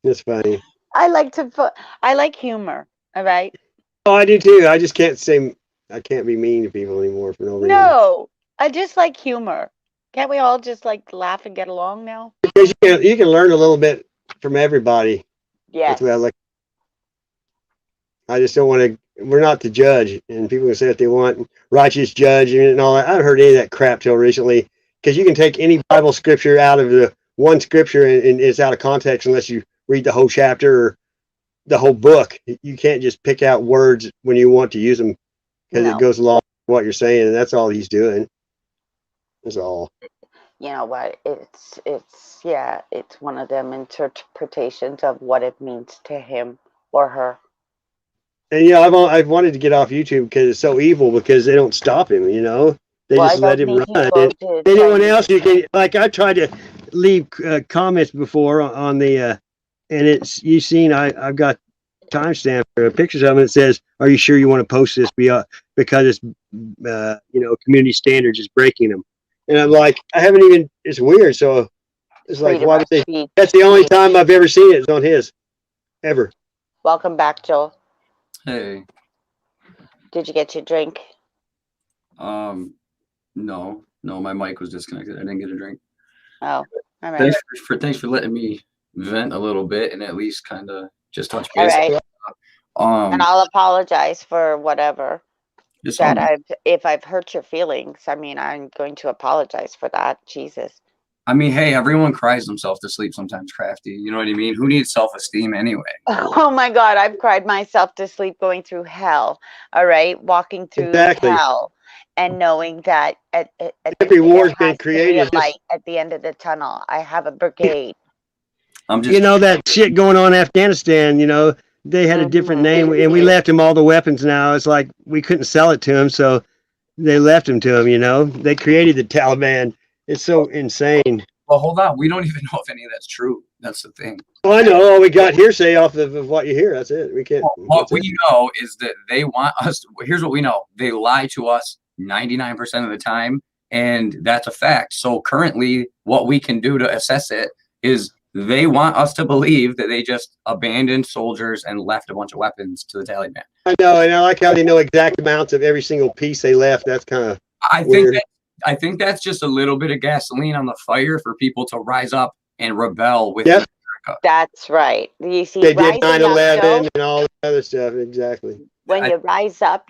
It's funny. I like humor. All right. Oh, I do too. I just can't say I can't be mean to people anymore for no reason. No, I just like humor. Can't we all just like laugh and get along now? Because you can learn a little bit from everybody. Yes. I just don't want to. We're not to judge, and people can say what they want, righteous judge and all that. I haven't heard any of that crap till recently, because you can take any Bible scripture out of the one scripture and it's out of context unless you read the whole chapter or the whole book. You can't just pick out words when you want to use them because it goes along with what you're saying, and that's all he's doing. That's all. You know what? It's one of them interpretations of what it means to him or her. And I've wanted to get off YouTube because it's so evil because they don't stop him, They just let him run. And anyone else you can, like, I tried to leave comments before on the, and you've seen, I've got timestamp pictures of them. It says, "Are you sure you want to post this because it's, community standards is breaking them?" And I'm like, I haven't even. It's weird. So it's like, why would they? That's the only time I've ever seen it is on his, ever. Welcome back, Joel. Hey. Did you get your drink? No, my mic was disconnected. I didn't get a drink. Oh, all right. Thanks for letting me vent a little bit and at least kind of just touch All base. right. And I'll apologize for whatever if I've hurt your feelings. I mean, I'm going to apologize for that. Jesus. I mean, hey, everyone cries themselves to sleep sometimes, Krafty. You know what I mean? Who needs self-esteem anyway? Oh my God, I've cried myself to sleep going through hell. All right, walking through hell and knowing that at every war's been created. Light at the end of the tunnel. I have a brigade. That shit going on in Afghanistan. They had a different name, and we left him all the weapons. Now it's like we couldn't sell it to him, so they left him to him. They created the Taliban. It's so insane. Well, hold on. We don't even know if any of that's true. That's the thing. Well, I know. We got hearsay off of what you hear. That's it. We can't. What we know is that they want us. Here's what we know. They lie to us 99% of the time, and that's a fact. So currently, what we can do to assess it is they want us to believe that they just abandoned soldiers and left a bunch of weapons to the Taliban. I know, and I like how they know exact amounts of every single piece they left. That's kind of I think that's just a little bit of gasoline on the fire for people to rise up and rebel with America. That's right. You see, they did 9/11 and all the other stuff. Exactly. When you rise up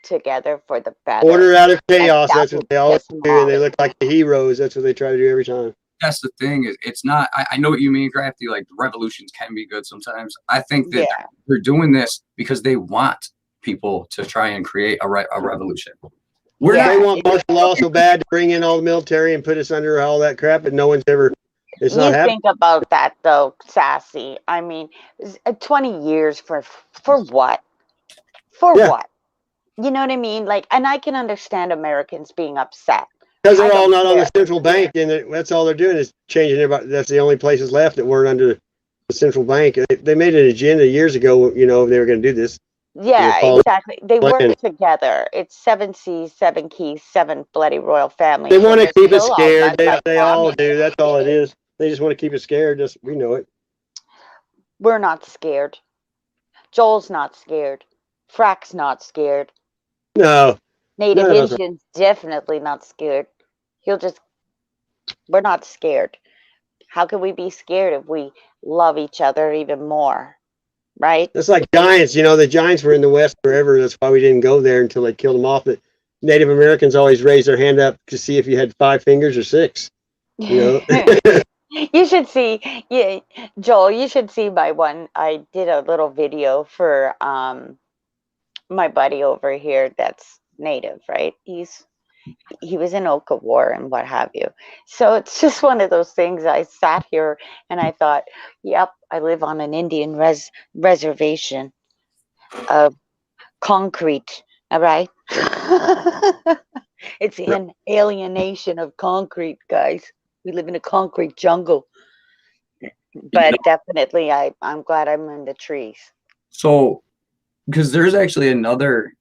together for the better. Order out of chaos. That's what they always do, and they look like the heroes. That's what they try to do every time. That's the thing. Is it's not. I know what you mean, Krafty. Like revolutions can be good sometimes. I think that they're doing this because they want people to try and create a revolution. They want martial law so bad to bring in all the military and put us under all that crap, but no one's ever. It's not happening. Think about that though, Sassy. I mean, 20 years for what? For what? You know what I mean? Like, and I can understand Americans being upset. Because they're all not on the central bank, and that's all they're doing is changing everybody. That's the only places left that weren't under the central bank. They made an agenda years ago, they were going to do this. Yeah, exactly. They work together. It's 7 C's, 7 keys, 7 bloody royal families. They want to keep us scared. They all do. That's all it is. They just want to keep us scared. We know it. We're not scared. Joel's not scared. Frack's not scared. No. Native Indian's definitely not scared. We're not scared. How can we be scared if we love each other even more? Right? That's like giants. The giants were in the West forever. That's why we didn't go there until they killed them off. But Native Americans always raised their hand up to see if you had 5 fingers or 6. You should see, yeah, Joel, you should see my one. I did a little video for my buddy over here that's native, right? He was in Oka War and what have you. So it's just one of those things. I sat here and I thought, yep, I live on an Indian reservation of concrete. All right. It's an alienation of concrete, guys. We live in a concrete jungle. But definitely, I'm glad I'm in the trees. So, because there's actually another,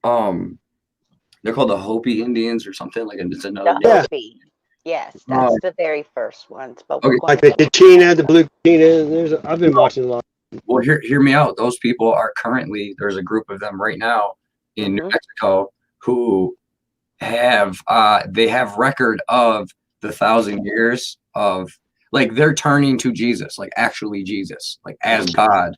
they're called the Hopi Indians or something like it's another. The Hopi. Yes, that's the very first ones. But we're Like going the China, the blue China. I've been watching a lot. Well, hear me out. Those people are currently, there's a group of them right now in New Mexico who have they have record of the 1,000 years of, like, they're turning to Jesus, like actually Jesus, like as God,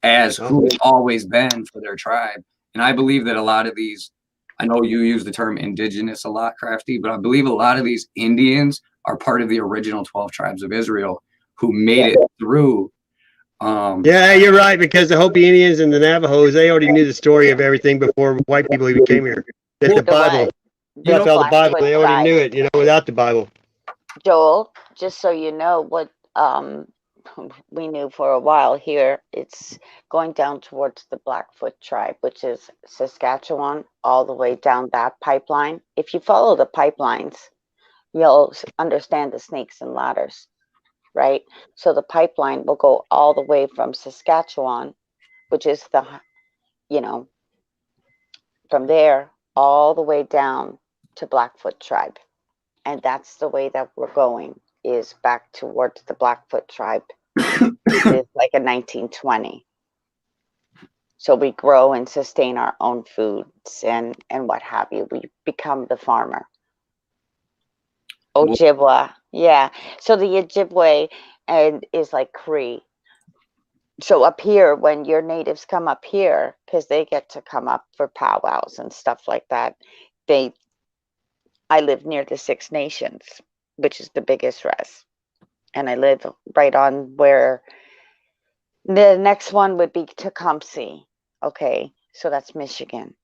as who has always been for their tribe. And I believe that a lot of these, I know you use the term indigenous a lot, Krafty, but I believe a lot of these Indians are part of the original 12 tribes of Israel who made it through. Yeah, you're right, because the Hopi Indians and the Navajos, they already knew the story of everything before white people even came here. That the Bible, that's all the Bible. They already knew it, without the Bible. Joel, just so you know, what we knew for a while here, it's going down towards the Blackfoot tribe, which is Saskatchewan, all the way down that pipeline. If you follow the pipelines, you'll understand the snakes and ladders, right? So the pipeline will go all the way from Saskatchewan, which is the, from there all the way down to Blackfoot tribe. And that's the way that we're going, is back towards the Blackfoot tribe. It's like a 1920. So we grow and sustain our own foods and what have you. We become the farmer. Ojibwa, yeah. So the Ojibwe is like Cree. So up here, when your natives come up here, because they get to come up for powwows and stuff like that, I live near the Six Nations, which is the biggest res. And I live right on where the next one would be Tecumseh. Okay, so that's Michigan.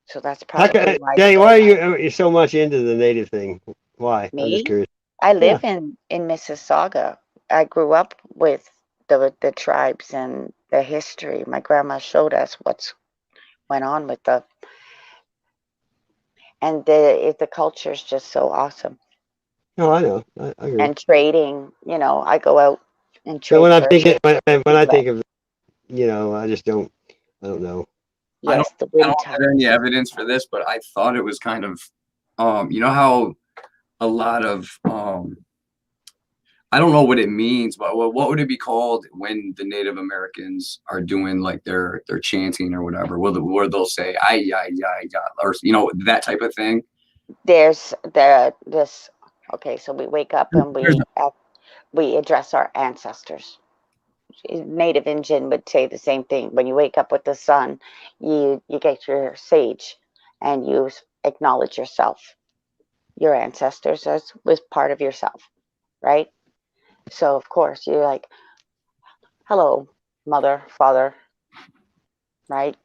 So that's probably why are you so much into the native thing? Why? Me? I'm just curious. I live in Mississauga. I grew up with the tribes and the history. My grandma showed us what's went on with and the culture is just so awesome. No, I know. I agree. And trading, I go out and trade. So when I think of, I just don't. I don't know. Yes, I don't have any evidence for this, but I thought it was kind of, how a lot of, I don't know what it means, but what would it be called when the Native Americans are doing like their chanting or whatever, where they'll say, ay, or, that type of thing? There's this. Okay, so we wake up and we address our ancestors. Native Indian would say the same thing. When you wake up with the sun, you get your sage and you acknowledge yourself, your ancestors was part of yourself, right? So of course you're like, hello, mother, father, right?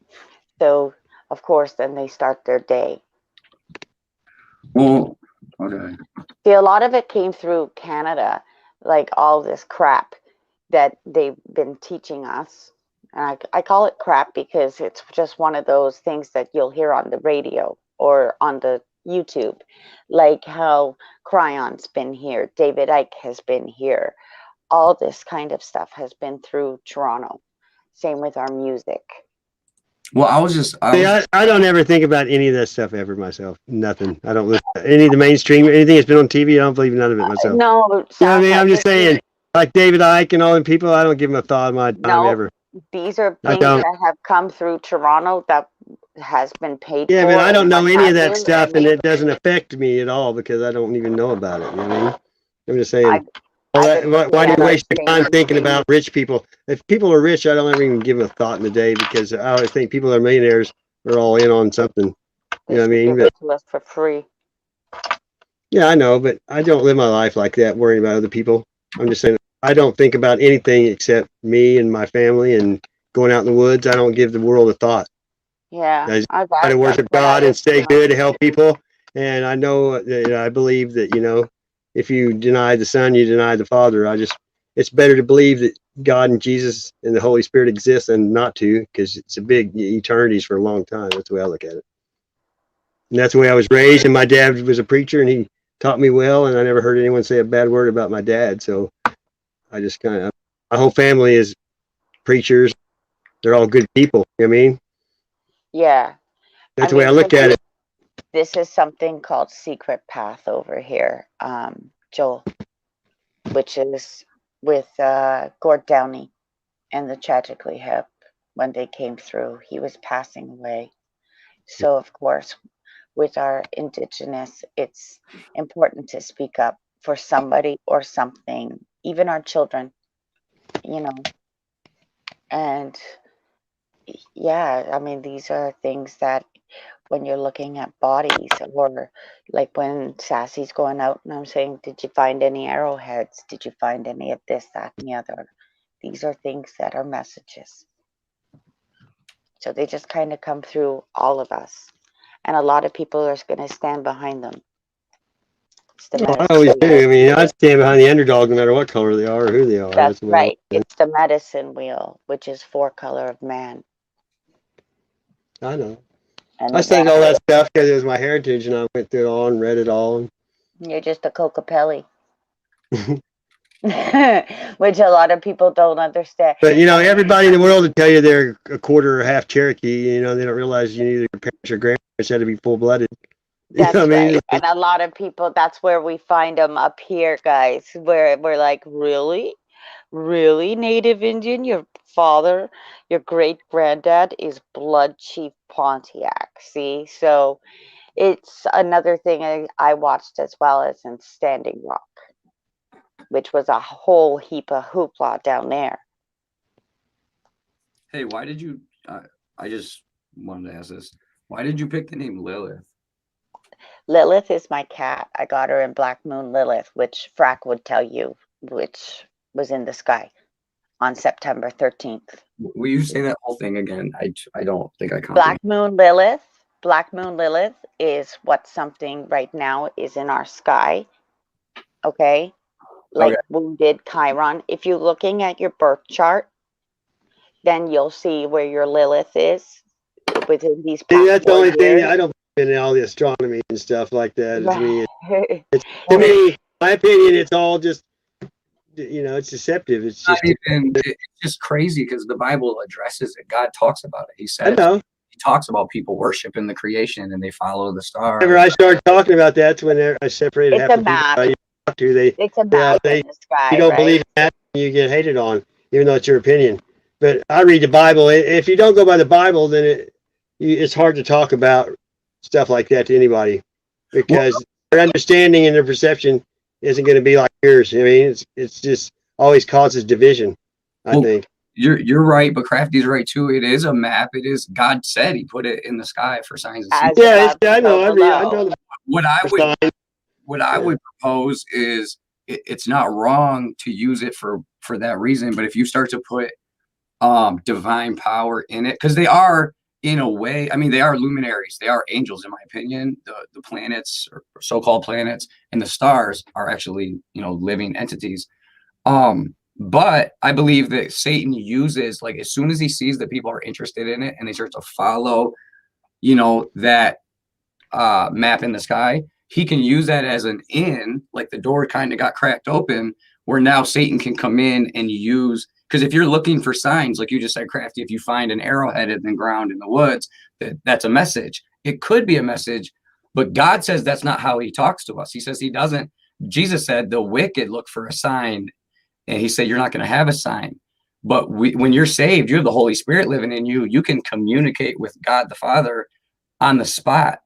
So of course then they start their day. Well, okay. See, a lot of it came through Canada, like all this crap that they've been teaching us. And I call it crap because it's just one of those things that you'll hear on the radio or on the YouTube, like how Cryon's been here, David Icke has been here. All this kind of stuff has been through Toronto. Same with our music. Well, I don't ever think about any of that stuff ever myself. Nothing. I don't listen to any of the mainstream, anything that's been on TV. I don't believe none of it myself. No, I'm just saying, like David Icke and all them people, I don't give them a thought of my time ever. These are things that have come through Toronto that has been paid for. Yeah, but I don't know any of that stuff, and it doesn't affect me at all because I don't even know about it. You know what I mean? I'm just saying. Why do you waste your time thinking about rich people? If people are rich, I don't ever even give them a thought in the day because I always think people that are millionaires are all in on something. You know what I mean? Give it to us for free. Yeah, I know, but I don't live my life like that, worrying about other people. I'm just saying, I don't think about anything except me and my family and going out in the woods. I don't give the world a thought. Yeah, I just I try to that's worship what I God and was stay doing. good to help people. And I know that I believe that, if you deny the Son, you deny the Father. It's better to believe that God and Jesus and the Holy Spirit exist than not to, because it's a big eternities for a long time. That's the way I look at it. And that's the way I was raised. And my dad was a preacher and he taught me well. And I never heard anyone say a bad word about my dad. So I just my whole family is preachers. They're all good people. You know what I mean? Yeah, I That's the way mean, I for look at me, it. this is something called Secret Path over here, Joel, which is with Gord Downey and the Tragically Hip. When they came through, he was passing away. So, of course, with our Indigenous, it's important to speak up for somebody or something, even our children, you know. And yeah, I mean, these are things that when you're looking at bodies, or like when Sassy's going out and I'm saying, did you find any arrowheads? Did you find any of this, that, and the other? These are things that are messages. So they just kind of come through all of us. And a lot of people are going to stand behind them. It's the I always medicine. do. I mean, I stand behind the underdog no matter what color they are or who they are. That's That's the way I look right. at it. It's the medicine wheel, which is four color of man. I know. And I the studied all battle, that stuff because it was my heritage, and I went through it all and read it all. you're just a Cocapelli. Which a lot of people don't understand. But everybody in the world will tell you they're a quarter or half Cherokee. They don't realize either your parents or grandparents had to be full blooded. You know what I That's mean? right. And a lot of people, that's where we find them up here, guys, where we're like, really? Really, Native Indian? Your father, your great granddad is Blood Chief Pontiac. See? So it's another thing I watched as well as in Standing Rock, which was a whole heap of hoopla down there. Hey, why did you? I just wanted to ask this. Why did you pick the name Lilith? Lilith is my cat. I got her in Black Moon Lilith, which Frack would tell you, which was in the sky on September 13th. Will you say that whole thing again? I don't think I Black comprehend. Moon Lilith. Black Moon Lilith is what something right now is in our sky. Okay. Like Okay. wounded Chiron. If you're looking at your birth chart, then you'll see where your Lilith is within these See, past that's the 4 only thing. years. I don't believe in all the astronomy and stuff like that. To me, Right. to me, my opinion, it's all just, it's deceptive. It's Not just, even. It's just crazy because the Bible addresses it. God talks about it. He I says know. he talks about people worshiping the creation and they follow the stars. Whenever I started talking about that, that's when I separated It's half a the people map. I used to talk to. It's a map They in the sky, you don't right? believe in that, you get hated on, even though it's your opinion. But I read the Bible. If you don't go by the Bible, then it's hard to talk about stuff like that to anybody, because their understanding and their perception isn't going to be like yours. I mean, it's just always causes division, I think. You're right, but Krafty's right too. It is a map. It is God said He put it in the sky for signs and As seasons. above, I know. so I below. know the What I would signs. what I would propose is it's not wrong to use it for that reason, but if you start to put divine power in it, because they are, in a way, I mean, they are luminaries, they are angels in my opinion. The planets, or so-called planets, and the stars are actually, living entities. But I believe that Satan uses, like, as soon as he sees that people are interested in it and they start to follow, that map in the sky, he can use that as an in, like the door kind of got cracked open, where now Satan can come in and use, because if you're looking for signs, like you just said, Krafty, if you find an arrowhead in the ground in the woods, that's a message. It could be a message, but God says that's not how he talks to us. He says he doesn't. Jesus said the wicked look for a sign, and he said you're not going to have a sign. But when you're saved, you have the Holy Spirit living in you. You can communicate with God the Father on the spot.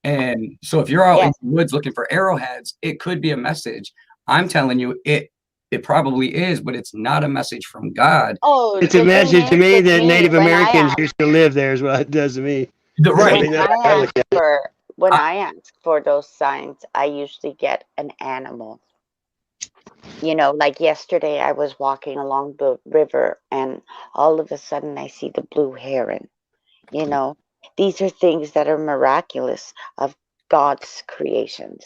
And so if you're out in the woods looking for arrowheads, it could be a message. I'm telling you, it probably is, but it's not a message from God. Oh, It's a message to me that Native Americans used to live there, is what it does to me. Right. When I ask for those signs, I usually get an animal. You know, like yesterday, I was walking along the river, and all of a sudden, I see the blue heron. You know, these are things that are miraculous of God's creations.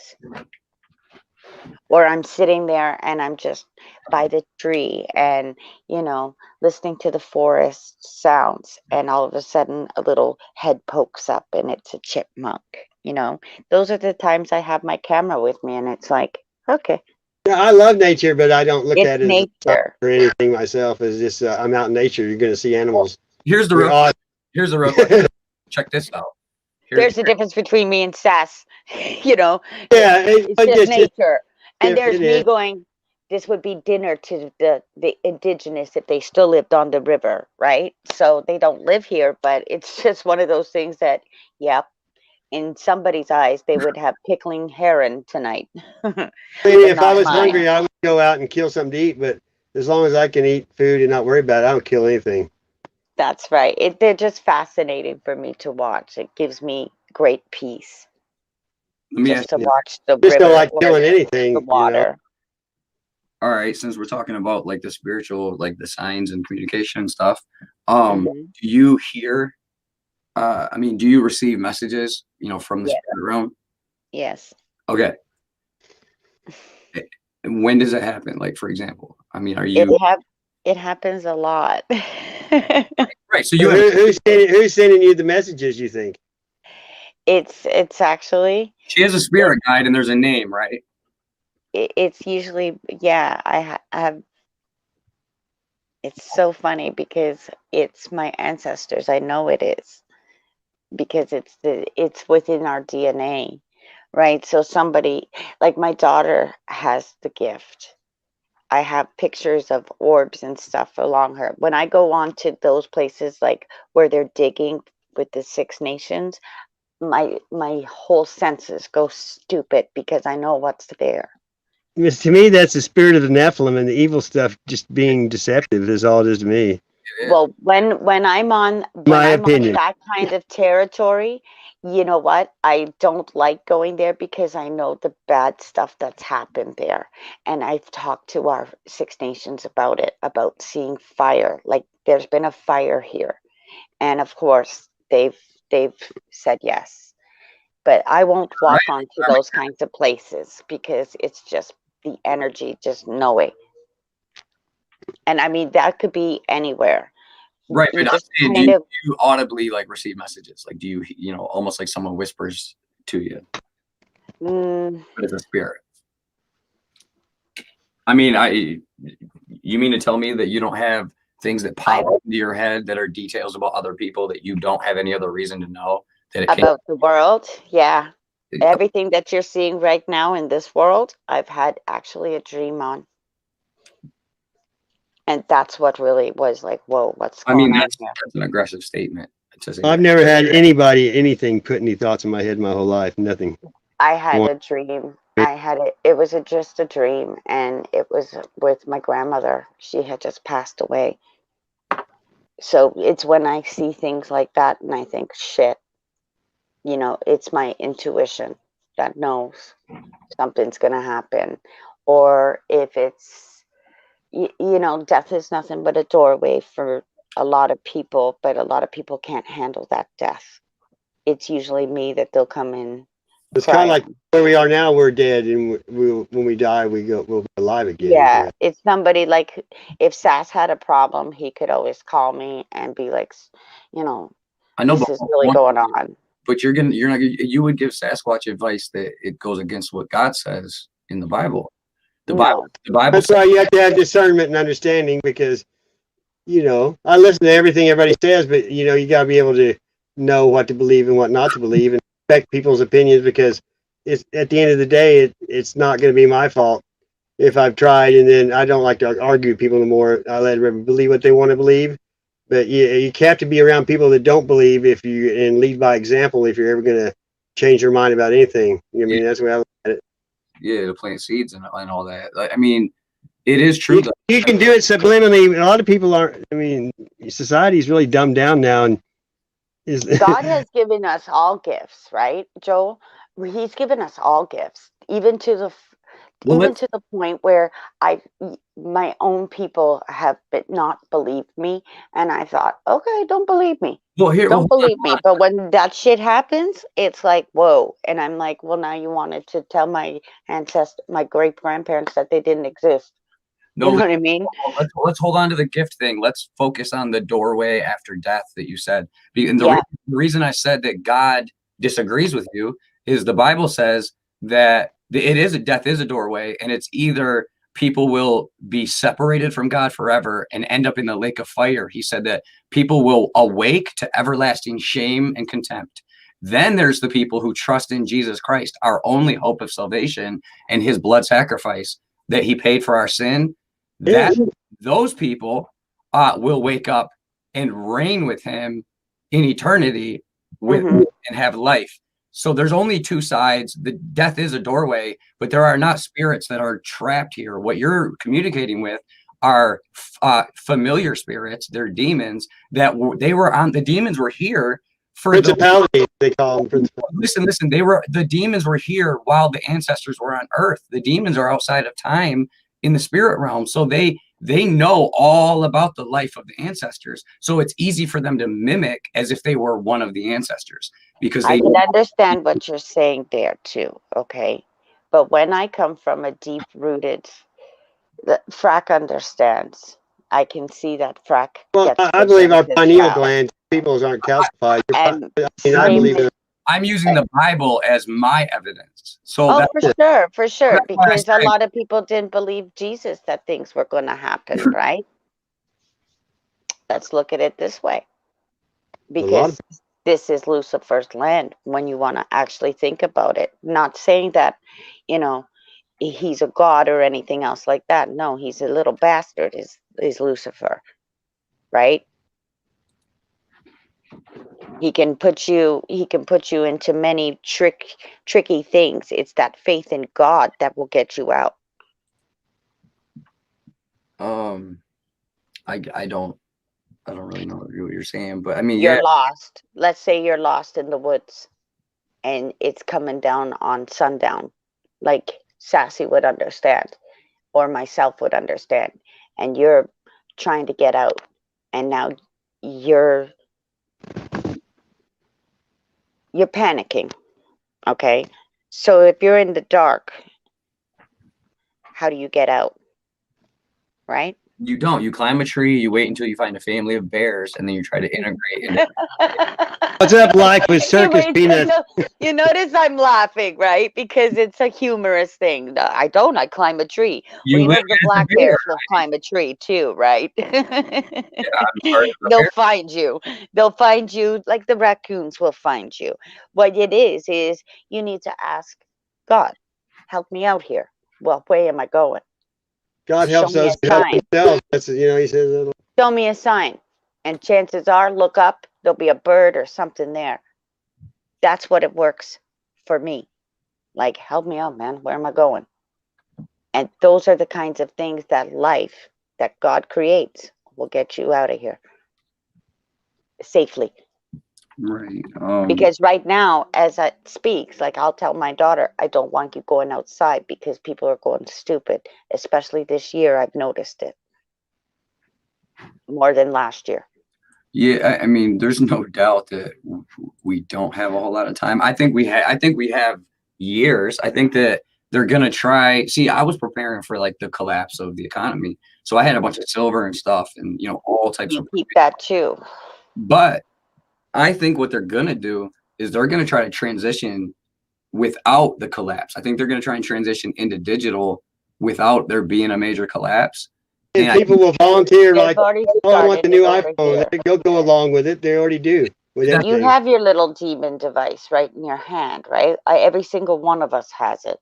Or I'm sitting there and I'm just by the tree and, listening to the forest sounds, and all of a sudden a little head pokes up and it's a chipmunk. You know, those are the times I have my camera with me, and it's like, okay, Yeah, I love nature, but I don't look it's at it as a science nature. or anything myself. It's just I'm out in nature. You're going to see Well, animals. here's the They're real. odd. Here's the real question. Check this out. There's a difference between me and Sass. You know, Yeah, it's just nature. And there's it me is. going, this would be dinner to the indigenous if they still lived on the river, right? So they don't live here, but it's just one of those things that, yep, in somebody's eyes, they would have pickling heron tonight, I but mean, if I not was mine. hungry, I would go out and kill something to eat. But as long as I can eat food and not worry about it, I don't kill anything. That's right. They're just fascinating for me to watch. It gives me great peace Let me ask just to you. watch the Just don't river like or killing the anything, water. All right, since we're talking about like the spiritual, like the signs and communication and stuff, Mhm. do you hear? I mean, do you receive messages, from the Yeah. spirit realm? Yes. Okay. And when does it happen? Like, for example, I mean, are It you have it happens a lot. right? So you So have who's sending you the messages? You think? It's actually she has a spirit guide, and there's a name, right? it's usually, yeah, I have. It's so funny because it's my ancestors. I know it is because it's within our DNA, right? So somebody like my daughter has the gift. I have pictures of orbs and stuff along her. When I go on to those places like where they're digging with the Six Nations, my whole senses go stupid because I know what's there. Because to me, that's the spirit of the Nephilim and the evil stuff just being deceptive. Is all it is to me. It is. Well, when My I'm on opinion. that kind of territory, you know what? I don't like going there because I know the bad stuff that's happened there. And I've talked to our Six Nations about it, about seeing fire. Like there's been a fire here. And of course, they've said yes. But I won't Right. walk onto those kinds of places because it's just the energy, just knowing. And I mean, that could be anywhere. Right, You but I'm just saying, do kind you, of, do you audibly like receive messages? Like, do you, almost like someone whispers to you, mm, but it's a spirit? I mean, you mean to tell me that you don't have things that I pop up into your head that are details about other people that you don't have any other reason to know that it about the world, yeah. came? Everything that you're seeing right now in this world, I've had actually a dream on. And that's what really was like, whoa, what's I going mean, on that's here? that's an aggressive statement to say I've that. never had anything put any thoughts in my head my whole life. Nothing. I had One- a dream. I had it. It was just a dream, and it was with my grandmother. She had just passed away. So it's when I see things like that, and I think, shit, it's my intuition that knows something's going to happen. Or if it's, death is nothing but a doorway for a lot of people, but a lot of people can't handle that death. It's usually me that they'll come in It's kind of cry like on. where we are now. We're dead, and when we die, we'll be alive again. Yeah, Yeah. it's somebody like if Sass had a problem, he could always call me and be like, you know, I know, this but is really going on. but you're not, you would give Sasquatch advice that it goes against what God says in the Bible. No, The Bible That's says, why you have to have discernment and understanding because I listen to everything everybody says, but you got to be able to know what to believe and what not to believe and respect people's opinions because it's at the end of the day, it's not going to be my fault if I've tried and then I don't like to argue with people anymore. I let everybody believe what they want to believe, but you have to be around people that don't believe and lead by example if you're ever going to change your mind about anything. I mean, that's the way I look at it. yeah, to plant seeds and all that. Like, I mean, it is true though. You can do it subliminally. A lot of people aren't. I mean, society's really dumbed down now, and is God has given us all gifts, right, Joel? He's given us all gifts, even to Well, even to the point where my own people have not believed me, and I thought, okay, don't believe me. Don't believe me. But when that shit happens, it's like, whoa. And I'm like, well, now you wanted to tell my my great grandparents that they didn't exist. No, you know what I mean? Let's hold on to the gift thing. Let's focus on the doorway after death that you said. And the reason I said that God disagrees with you is the Bible says that death is a doorway, and it's either people will be separated from God forever and end up in the lake of fire. He said that people will awake to everlasting shame and contempt. Then there's the people who trust in Jesus Christ, our only hope of salvation, and his blood sacrifice that he paid for our sin. That those people will wake up and reign with him in eternity and have life. So there's only two sides. The death is a doorway, but there are not spirits that are trapped here. What you're communicating with are familiar spirits. They're demons the demons were here for principality, they call them. Listen, the demons were here while the ancestors were on earth. The demons are outside of time in the spirit realm. So they know all about the life of the ancestors. So it's easy for them to mimic as if they were one of the ancestors, because I can understand what you're saying there too. Okay. But when I come from a deep rooted, Frack understands. I can see that Frack. Well, I believe our pineal gland, people's aren't calcified. I believe it. I'm using the Bible as my evidence. So for sure. Because a lot of people didn't believe Jesus that things were going to happen, right? Let's look at it this way. Because this is Lucifer's land when you want to actually think about it. Not saying that, he's a god or anything else like that. No, he's a little bastard is Lucifer, right? He can put you into many tricky things. It's that faith in God that will get you out. I don't really know what you're saying, but I mean, you're lost. Let's say you're lost in the woods and it's coming down on sundown, like Sassy would understand or myself would understand, and you're trying to get out, and now you're panicking. Okay, so if you're in the dark, how do you get out? Right? You don't. You climb a tree, you wait until you find a family of bears, and then you try to integrate. What's up, life with circus peanuts? You notice I'm laughing, right? Because it's a humorous thing. I climb a tree. The black bears will climb a tree too, right? They'll find you. They'll find you like the raccoons will find you. What it is you need to ask God, help me out here. Well, where am I going? God helps us to help themselves. That's, he says. Show me a sign. And chances are, look up, there'll be a bird or something there. That's what it works for me. Like, help me out, man. Where am I going? And those are the kinds of things that life, that God creates, will get you out of here safely. Right. Because right now, as it speaks, like I'll tell my daughter, I don't want you going outside because people are going stupid. Especially this year, I've noticed it more than last year. Yeah, I mean, there's no doubt that we don't have a whole lot of time. I think we have years. I think that they're gonna try. See, I was preparing for like the collapse of the economy, so I had a bunch of silver and stuff, and all types of. Keep that too. But I think what they're gonna do is they're gonna try to transition without the collapse. I think they're gonna try and transition into digital without there being a major collapse. And people will volunteer like, I want the new iPhone. They'll go along with it. They already do. You have your little demon device right in your hand, right? Every single one of us has it.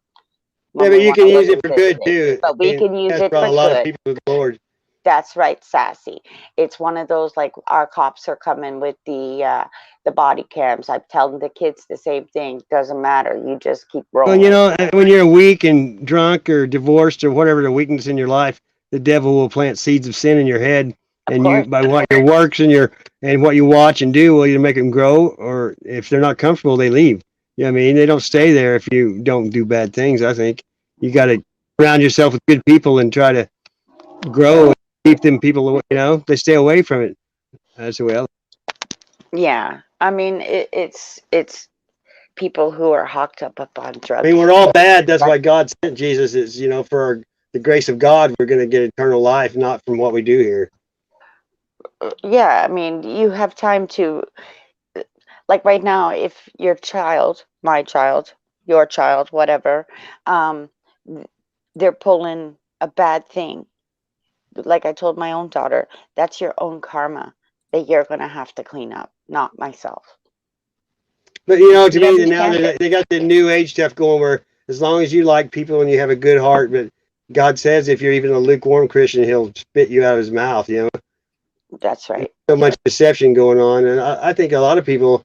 Yeah, but you can use it for good too. But we can use it for a lot good. of people with the Lord. That's right, Sassy. It's one of those, like, our cops are coming with the body cams. I'm telling the kids the same thing. Doesn't matter. You just keep rolling. Well, when you're weak and drunk or divorced or whatever the weakness in your life, the devil will plant seeds of sin in your head, and you, by what your works and what you watch and do, will either make them grow, or if they're not comfortable, they leave. I mean, they don't stay there if you don't do bad things. I think you got to surround yourself with good people and try to grow and keep them people, you know, they stay away from it as well. Yeah, I mean, it's people who are hooked up on drugs. I mean, we're all bad. That's why God sent Jesus, is, you know, for the grace of God, we're going to get eternal life, not from what we do here. Yeah, I mean, you have time to, like right now, if your child, my child, your child, whatever, um, they're pulling a bad thing. Like I told my own daughter, that's your own karma that you're going to have to clean up, not myself. But, you know, to You me, now understand it? they got the new age stuff going where as long as you like people and you have a good heart, but God says if you're even a lukewarm Christian, he'll spit you out of his mouth, you know. That's right. So much deception going on. And I think a lot of people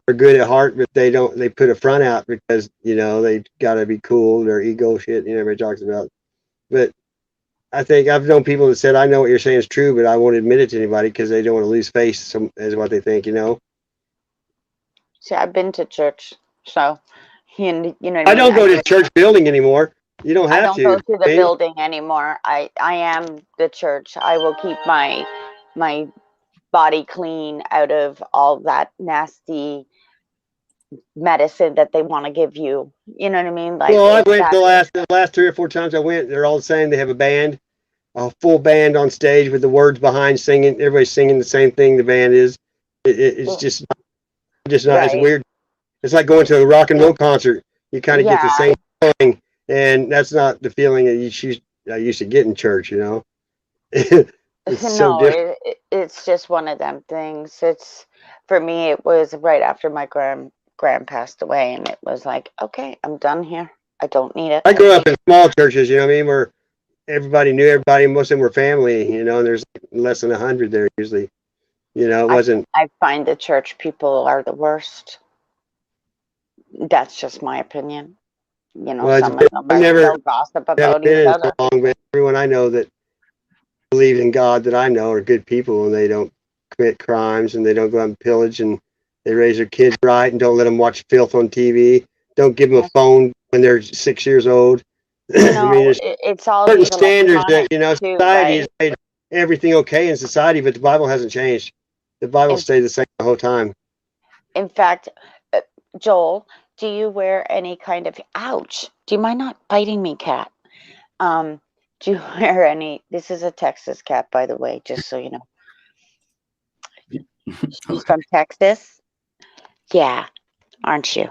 are good at heart, but they put a front out because, you know, they got to be cool, their ego shit, you know, everybody talks about. But I think I've known people that said, I know what you're saying is true, but I won't admit it to anybody because they don't want to lose face, is what they think, you know. See, I've been to church, so you know what I I mean. don't go to the church building anymore. You don't I have don't go to. to the building anymore. I am the church. I will keep my body clean out of all that nasty medicine that they want to give you. You know what I mean? Like Well, I if went that the last 3 or 4 times I went. They're all saying they have a full band on stage with the words behind singing. Everybody's singing the same thing. The band is. It's just not. It's right. weird. It's like going to a rock and roll concert. You kind of get the Yeah. same feeling, and that's not the feeling that I used to get in church. You know, it's so No, different. it's just one of them things. It's for me. It was right after my grand passed away, and it was like, okay, I'm done here. I don't need it. I grew up in small churches. You know what I mean? Where everybody knew everybody. Most of them were family. You know, and there's less than 100 there usually. You know, it wasn't. I find the church people are the worst. That's just my opinion. You know, Well, some of them I've are never they'll gossip haven't about each been in so other. long, but everyone I know that believes in God that I know are good people, and they don't commit crimes, and they don't go out and pillage, and they raise their kids right, and don't let them watch filth on TV. Don't give them a phone when they're 6 years old. You I mean, know, there's it's all certain these standards that, electronics you know, too, society has right? made everything okay in society, but the Bible hasn't changed. The Bible In, stayed the same the whole time. in fact, uh, Joel, do you wear any kind of ouch? Do you mind not biting me, cat? Um, do you wear any? This is a Texas cat, by the way, just so you know. She's Okay. from Texas. Yeah, aren't you?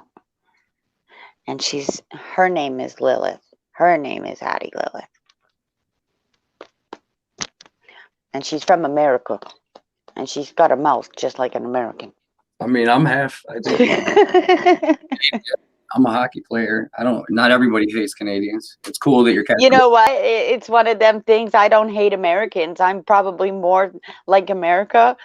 And her name is Lilith. Her name is Addie Lilith. And she's from America. And she's got a mouth just like an American. I mean, I'm half. I think I'm a hockey player. Not everybody hates Canadians. It's cool that you're You Catholic. know what? It's one of them things. I don't hate Americans. I'm probably more like America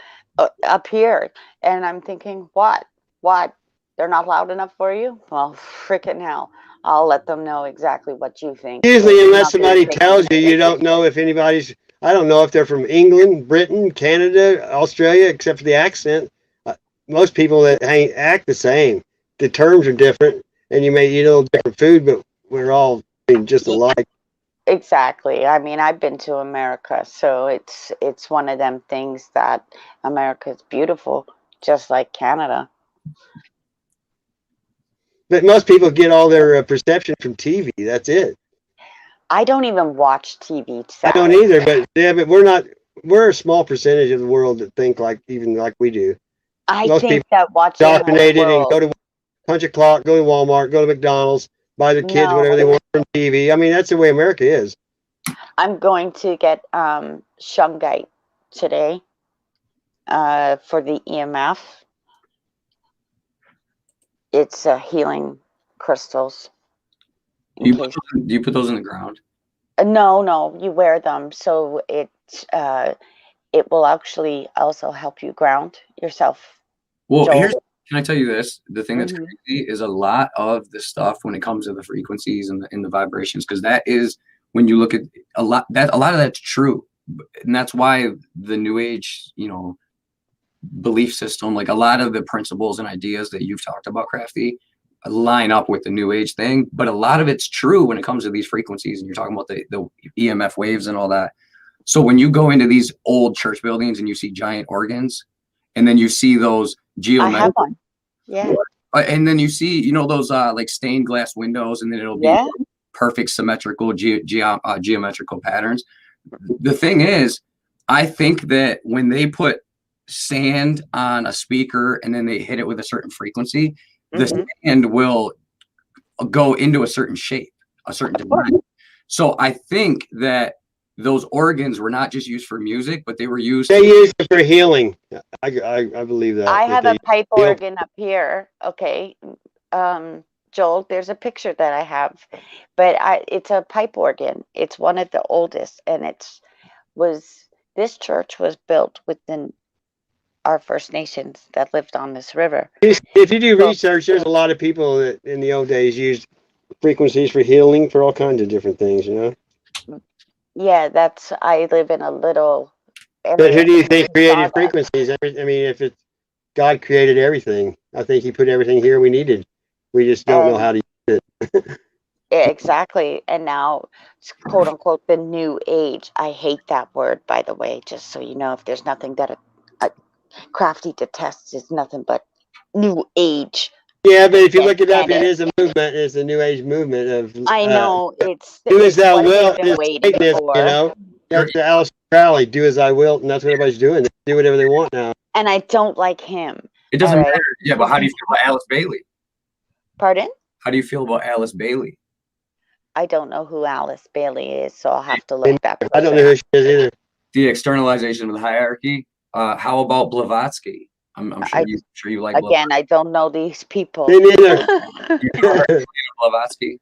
up here. And I'm thinking, what? What? They're not loud enough for you? Well, freaking hell. I'll let them know exactly what you think. Usually, unless Nothing's somebody making tells me you, you think. don't know if anybody's. I don't know if they're from England, Britain, Canada, Australia, except for the accent. Most people that act the same. The terms are different, and you may eat a little different food, but we're all just alike. Exactly. I mean, I've been to America, so it's one of them things that America's beautiful, just like Canada. But most people get all their perception from TV. That's it. I don't even watch TV, I don't sadly. either, but yeah, but we're not. We're a small percentage of the world that think like we do. I Most think people that watching the whole indoctrinated and world. go to punch a clock, go to Walmart, go to McDonald's, buy their kids No, whatever they want from TV. I mean, that's the way America is. I'm going to get shungite today for the EMF. It's healing crystals. In case. Do you put those in the ground? No, you wear them so it will actually also help you ground yourself. Well, Joel. can I tell you this? The thing that's Mhm. crazy is a lot of the stuff when it comes to the frequencies and the vibrations, because that is when you look at a lot of that's true, and that's why the New Age, belief system, like a lot of the principles and ideas that you've talked about, Krafty, line up with the new age thing, but a lot of it's true when it comes to these frequencies, and you're talking about the EMF waves and all that. So when you go into these old church buildings and you see giant organs, and then you see those I have one. Yeah. and then you see, you know, those like stained glass windows, and then it'll be perfect symmetrical geometrical patterns. The thing is, I think that when they put sand on a speaker and then they hit it with a certain frequency, the sand will go into a certain shape, a certain design. So I think that those organs were not just used for music, but they were used. They used it for healing. I believe that. I have a pipe organ up here. Okay. Joel, there's a picture that I have, but it's a pipe organ. It's one of the oldest, and this church was built within our First Nations that lived on this river. If you do research, there's a lot of people that in the old days used frequencies for healing for all kinds of different things, you know? Yeah, I live in a little area. But who do you think created frequencies? I mean, if it's God created everything, I think he put everything here we needed. We just don't know how to use it. Exactly. And now it's quote unquote the new age. I hate that word, by the way, just so you know. If there's nothing that a Krafty detests, is nothing but new age. Yeah, but if you look it up, it is a movement. It's a new age movement of. I know it's. Do as thou wilt. You know, that's the Alice Crowley. Do as I will, and that's what everybody's doing. They do whatever they want now. And I don't like him. It doesn't matter. Yeah, but how do you feel about Alice Bailey? Pardon? How do you feel about Alice Bailey? I don't know who Alice Bailey is, so I'll have to look that person. I don't know who she is either. The externalization of the hierarchy. How about Blavatsky? I'm sure you like. Again, Blavatsky. I don't know these people. Me neither. Blavatsky?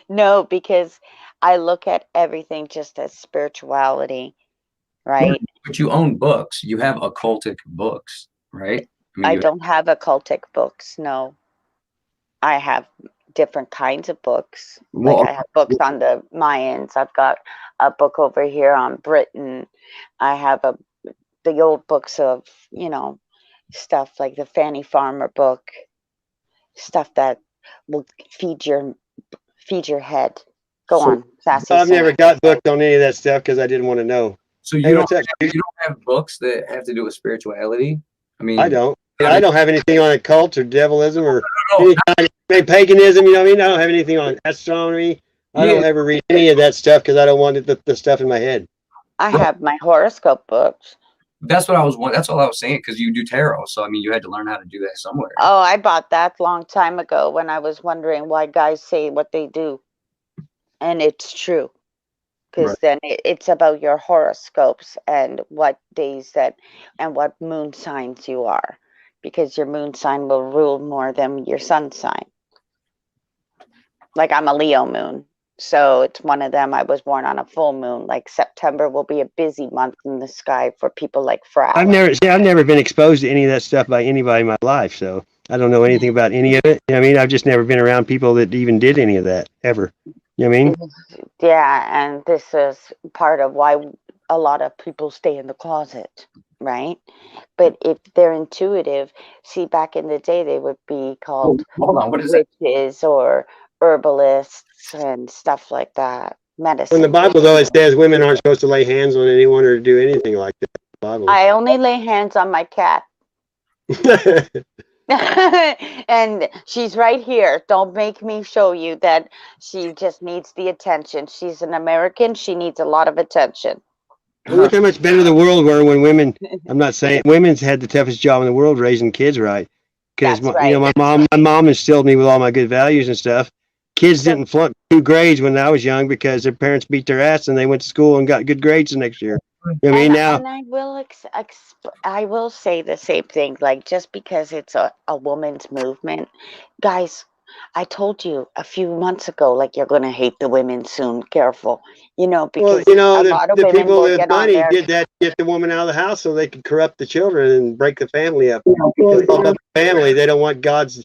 No, because I look at everything just as spirituality, right? But you own books. You have occultic books, right? I don't have occultic books. No, I have different kinds of books. Like I have books on the Mayans. I've got a book over here on Britain. I have the old books of, you know, stuff like the Fanny Farmer book, stuff that will feed your head. Go on, Sassy. I've never got booked on any of that stuff because I didn't want to know. So you don't have books that have to do with spirituality? I mean, I don't. I don't have anything on occult or devilism or any kind of paganism. You know what I mean? I don't have anything on astronomy. I don't ever read any of that stuff because I don't want the stuff in my head. I have my horoscope books. That's all I was saying, because you do tarot. So, I mean, you had to learn how to do that somewhere. Oh, I bought that a long time ago when I was wondering why guys say what they do. And it's true. Because then it's about your horoscopes and what days and what moon signs you are. Because your moon sign will rule more than your sun sign. Like I'm a Leo moon. So it's one of them. I was born on a full moon. Like September will be a busy month in the sky for people like Frau. I've never been exposed to any of that stuff by anybody in my life, so I don't know anything about any of it. You know what I mean? I've just never been around people that even did any of that ever. You know what I mean? Yeah, and this is part of why a lot of people stay in the closet, right? But if they're intuitive, see, back in the day, they would be called witches or herbalists and stuff like that. Medicine. In the Bible, though, it says women aren't supposed to lay hands on anyone or do anything like that. In the Bible. I only lay hands on my cat. And she's right here. Don't make me show you that she just needs the attention. She's an American. She needs a lot of attention. Look how much better the world were when women. I'm not saying women's had the toughest job in the world raising kids right. Because you know my mom instilled me with all my good values and stuff. Kids didn't flunk 2 grades when I was young because their parents beat their ass and they went to school and got good grades the next year. You know what I mean? Now, and I will say the same thing. Like just because it's a woman's movement, guys. I told you a few months ago, like you're gonna hate the women soon. Careful, you know, because a lot of the people with money did that to get the woman out of the house so they could corrupt the children and break the family up. The family, they don't want God's,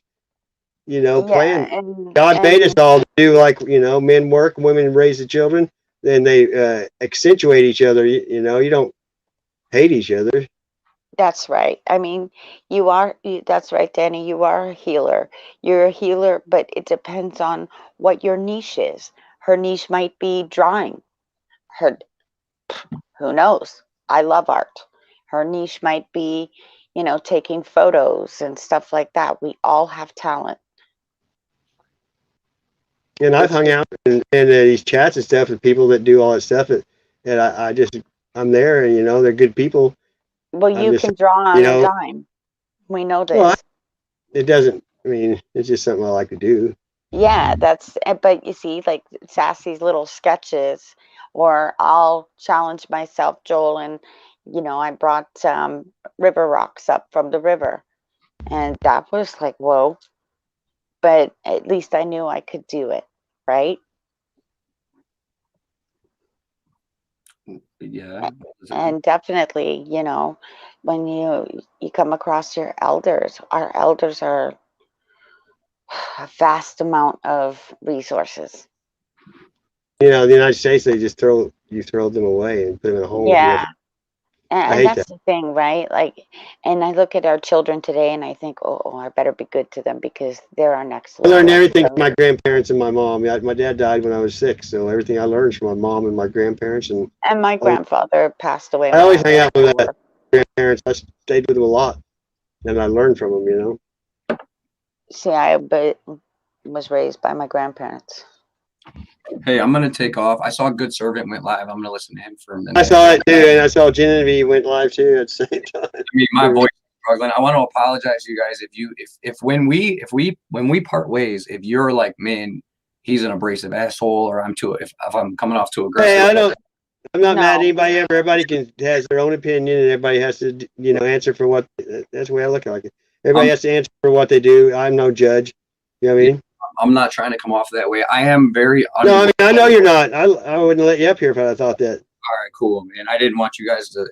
plan. God made us all to do like men work, women raise the children, then they accentuate each other. You don't hate each other. That's right. I mean, that's right, Danny. You are a healer. You're a healer, but it depends on what your niche is. Her niche might be drawing. Her, who knows? I love art. Her niche might be, taking photos and stuff like that. We all have talent. And I've It's hung just, out in these chats and stuff with people that do all that stuff, and I'm there, and they're good people. well, I'm you just, can draw you on a know, dime. We know well, this. it doesn't. I mean, it's just something I like to do. Yeah, but you see, like Sassy's little sketches, or I'll challenge myself, Joel, and I brought river rocks up from the river, and that was like, whoa, but at least I knew I could do it, right? Yeah. And definitely, when you come across your elders, our elders are a vast amount of resources. The United States, they just throw them away and put them in a home with Yeah. nothing. I And hate that. that's the thing, right? Like, and I look at our children today and I think, oh, I better be good to them because they're our next I learned level. everything So, from my grandparents and my mom. My dad died when I was 6, so everything I learned is from my mom and my grandparents. And and my always, grandfather passed away I when always I hang was out with 4. grandparents. I stayed with them a lot, and I learned from them. See, I but was raised by my grandparents. Hey, I'm gonna take off. I saw Good Servant went live. I'm gonna listen to him for a minute. I saw it too, and I saw Genevieve went live too at the same time. I mean, my voice is struggling. I want to apologize to you guys if when we part ways, if you're like, man, he's an abrasive asshole, or if I'm coming off too aggressive. Hey, I'm not mad at No, anybody. Everybody has their own opinion, and everybody has to, answer for what. That's the way I look at it. Everybody I'm, has to answer for what they do. I'm no judge. You know what I mean? I'm not trying to come off that way. I am very No, I mean I know you're not. I wouldn't let you up here if I thought that. All right, cool, man. I didn't want you guys to,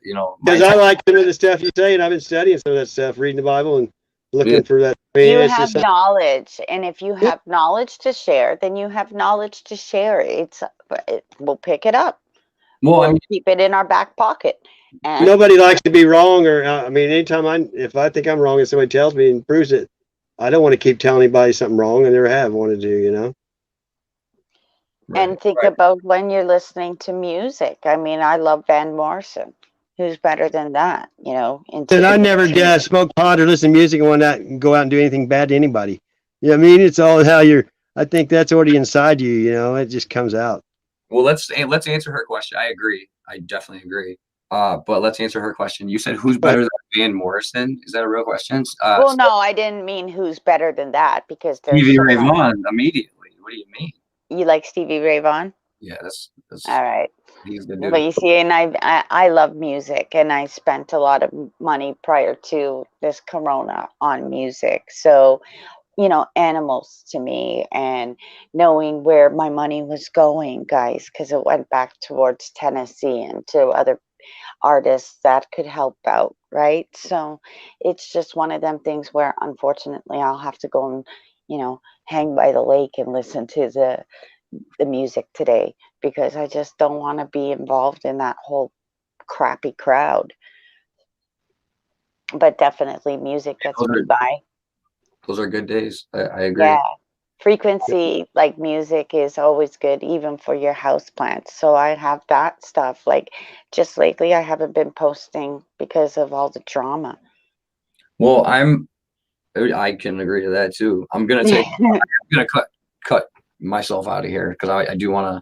Because I like some of the stuff you say, and I've been studying some of that stuff, reading the Bible and looking for that. I mean, you it's have just knowledge, and if you have knowledge to share, then you have knowledge to share. We'll pick it up. well, I We'll mean, keep it in our back pocket. And nobody likes to be wrong, or I mean, if I think I'm wrong and somebody tells me and proves it, I don't want to keep telling anybody something wrong. I never have wanted to. and think right. about when you're listening to music. I mean, I love Van Morrison. Who's better than that? And I never smoke pot or listen to music and want to go out and do anything bad to anybody. I mean, it's all how you're. I think that's already inside you. It just comes out. Well, let's answer her question. I agree. I definitely agree. But let's answer her question. You said who's better than Van Morrison? Is that a real question? Well, no, I didn't mean who's better than that because there's Stevie so Ray much. Vaughan immediately. What do you mean? You like Stevie Ray Vaughan? Yeah, that's All right. he's the But dude. you see, and I love music, and I spent a lot of money prior to this corona on music. So, animals to me, and knowing where my money was going, guys, because it went back towards Tennessee and to other artists that could help out, right? So it's just one of them things where unfortunately I'll have to go and, hang by the lake and listen to the music today because I just don't want to be involved in that whole crappy crowd. But definitely music gets Those me are by. those are good days. I agree. Yeah. Frequency, like music, is always good, even for your house plants. So I have that stuff. Like just lately, I haven't been posting because of all the drama. Well, I can agree to that too. I'm gonna cut myself out of here because I do want to.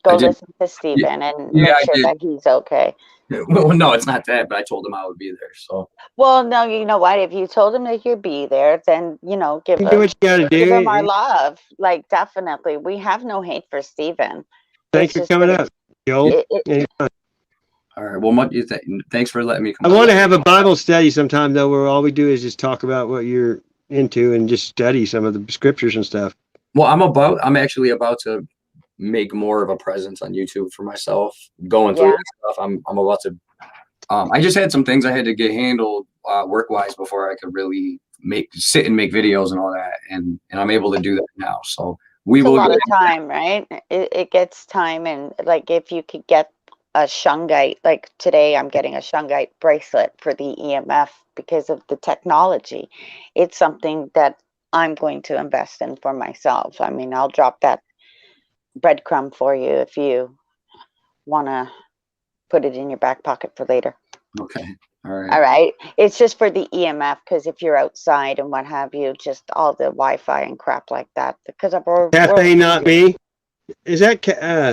Go listen to Steven and Yeah, make I sure did. that he's okay. Well, no, it's not that, but I told him I would be there. So Well, no, you know what? If you told him that you'd be there, then give You do what you got to give him our do. love. Like definitely, we have no hate for Steven. Thanks It's for just coming that up, Joel. it, all right. Well, thanks for letting me come. I want to have a Bible study sometime though, where all we do is just talk about what you're into and just study some of the scriptures and stuff. Well, I'm actually about to make more of a presence on YouTube for myself. Going through Yeah. this stuff, I'm about to. I just had some things I had to get handled work wise before I could really sit and make videos and all that, and I'm able to do that now. So we it's a will lot get of time, right? It gets time, and like if you could get shungite. Like today, I'm getting a shungite bracelet for the EMF because of the technology. It's something that I'm going to invest in for myself. I mean, I'll drop that breadcrumb for you if you want to put it in your back pocket for later. Okay. All right. All right. It's just for the EMF because if you're outside and what have you, just all the Wi-Fi and crap like that. Because Cafe, not me. Is that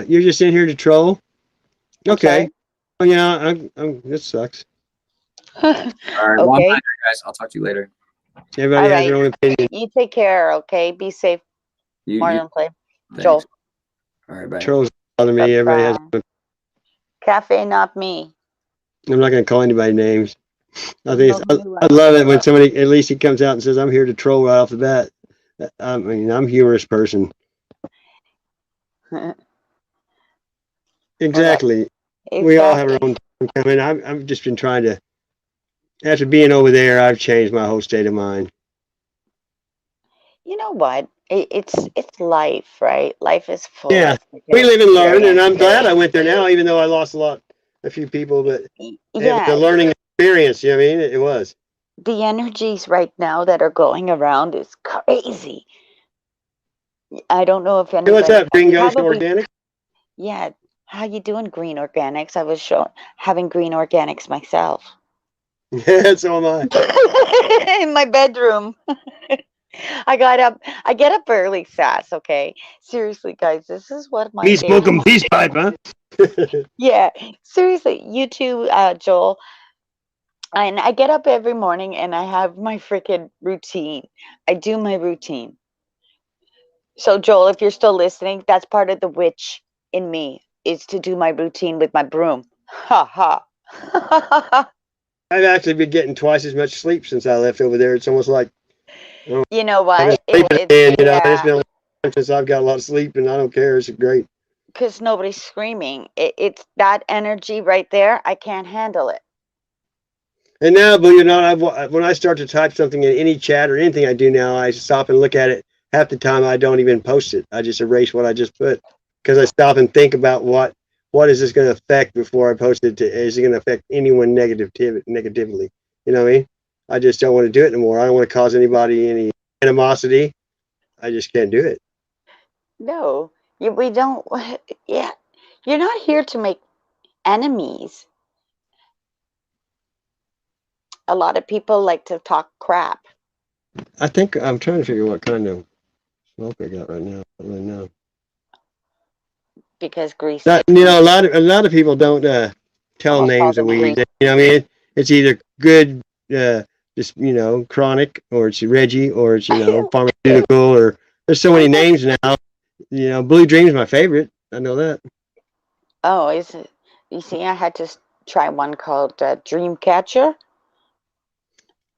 you're just in here to troll? Okay. Oh yeah, this sucks. All right. Well, I'm Okay. out here, guys. I'll talk to you later. Everybody has their own opinion. You take care. Okay. Be safe. More than play. Joel. All right. Bye. Trolls bother me. Everybody has. Cafe, not me. I'm not going to call anybody names. I think I love it when somebody, at least he comes out and says, "I'm here to troll right off the bat." I mean, I'm a humorous person. Exactly. We all have our own time coming. I've just been trying to. After being over there, I've changed my whole state of mind. You know what? It's life, right? Life is full. Yeah, we live and learn, and I'm glad I went there now, even though I lost a few people, but yeah, the learning experience. You know what I mean? It was. The energies right now that are going around is crazy. I don't know if anybody. Hey, what's up, Green Ghost Organics? Yeah, how you doing, Green Organics? I was having Green Organics myself. Yeah, so am I. In my bedroom. I get up early, Sass, okay? Seriously, guys, this is what my Me smoking peace pipe, huh? Yeah, seriously, you too, Joel. And I get up every morning and I have my freaking routine. I do my routine. So, Joel, if you're still listening, that's part of the witch in me, is to do my routine with my broom. Ha ha. I've actually been getting twice as much sleep since I left over there. It's almost like, you know what? It's been a long time since I've got a lot of sleep, and I don't care. It's great. Because nobody's screaming. It's that energy right there. I can't handle it. And now, believe it or not, when I start to type something in any chat or anything I do now, I stop and look at it. Half the time, I don't even post it. I just erase what I just put because I stop and think about what is this going to affect before I post it. Is it going to affect anyone negatively? You know what I mean? I just don't want to do it anymore. I don't want to cause anybody any animosity. I just can't do it. No, we don't. Yeah, you're not here to make enemies. A lot of people like to talk crap. I think I'm trying to figure what kind of smoke I got right now. I don't really know. Because grease. A lot of people don't tell names of weeds. You know what I mean? It's either good, just chronic, or it's Reggie, or it's pharmaceutical, or there's so many names now. Blue Dream's my favorite. I know that. Oh, is it? You see, I had to try one called Dreamcatcher.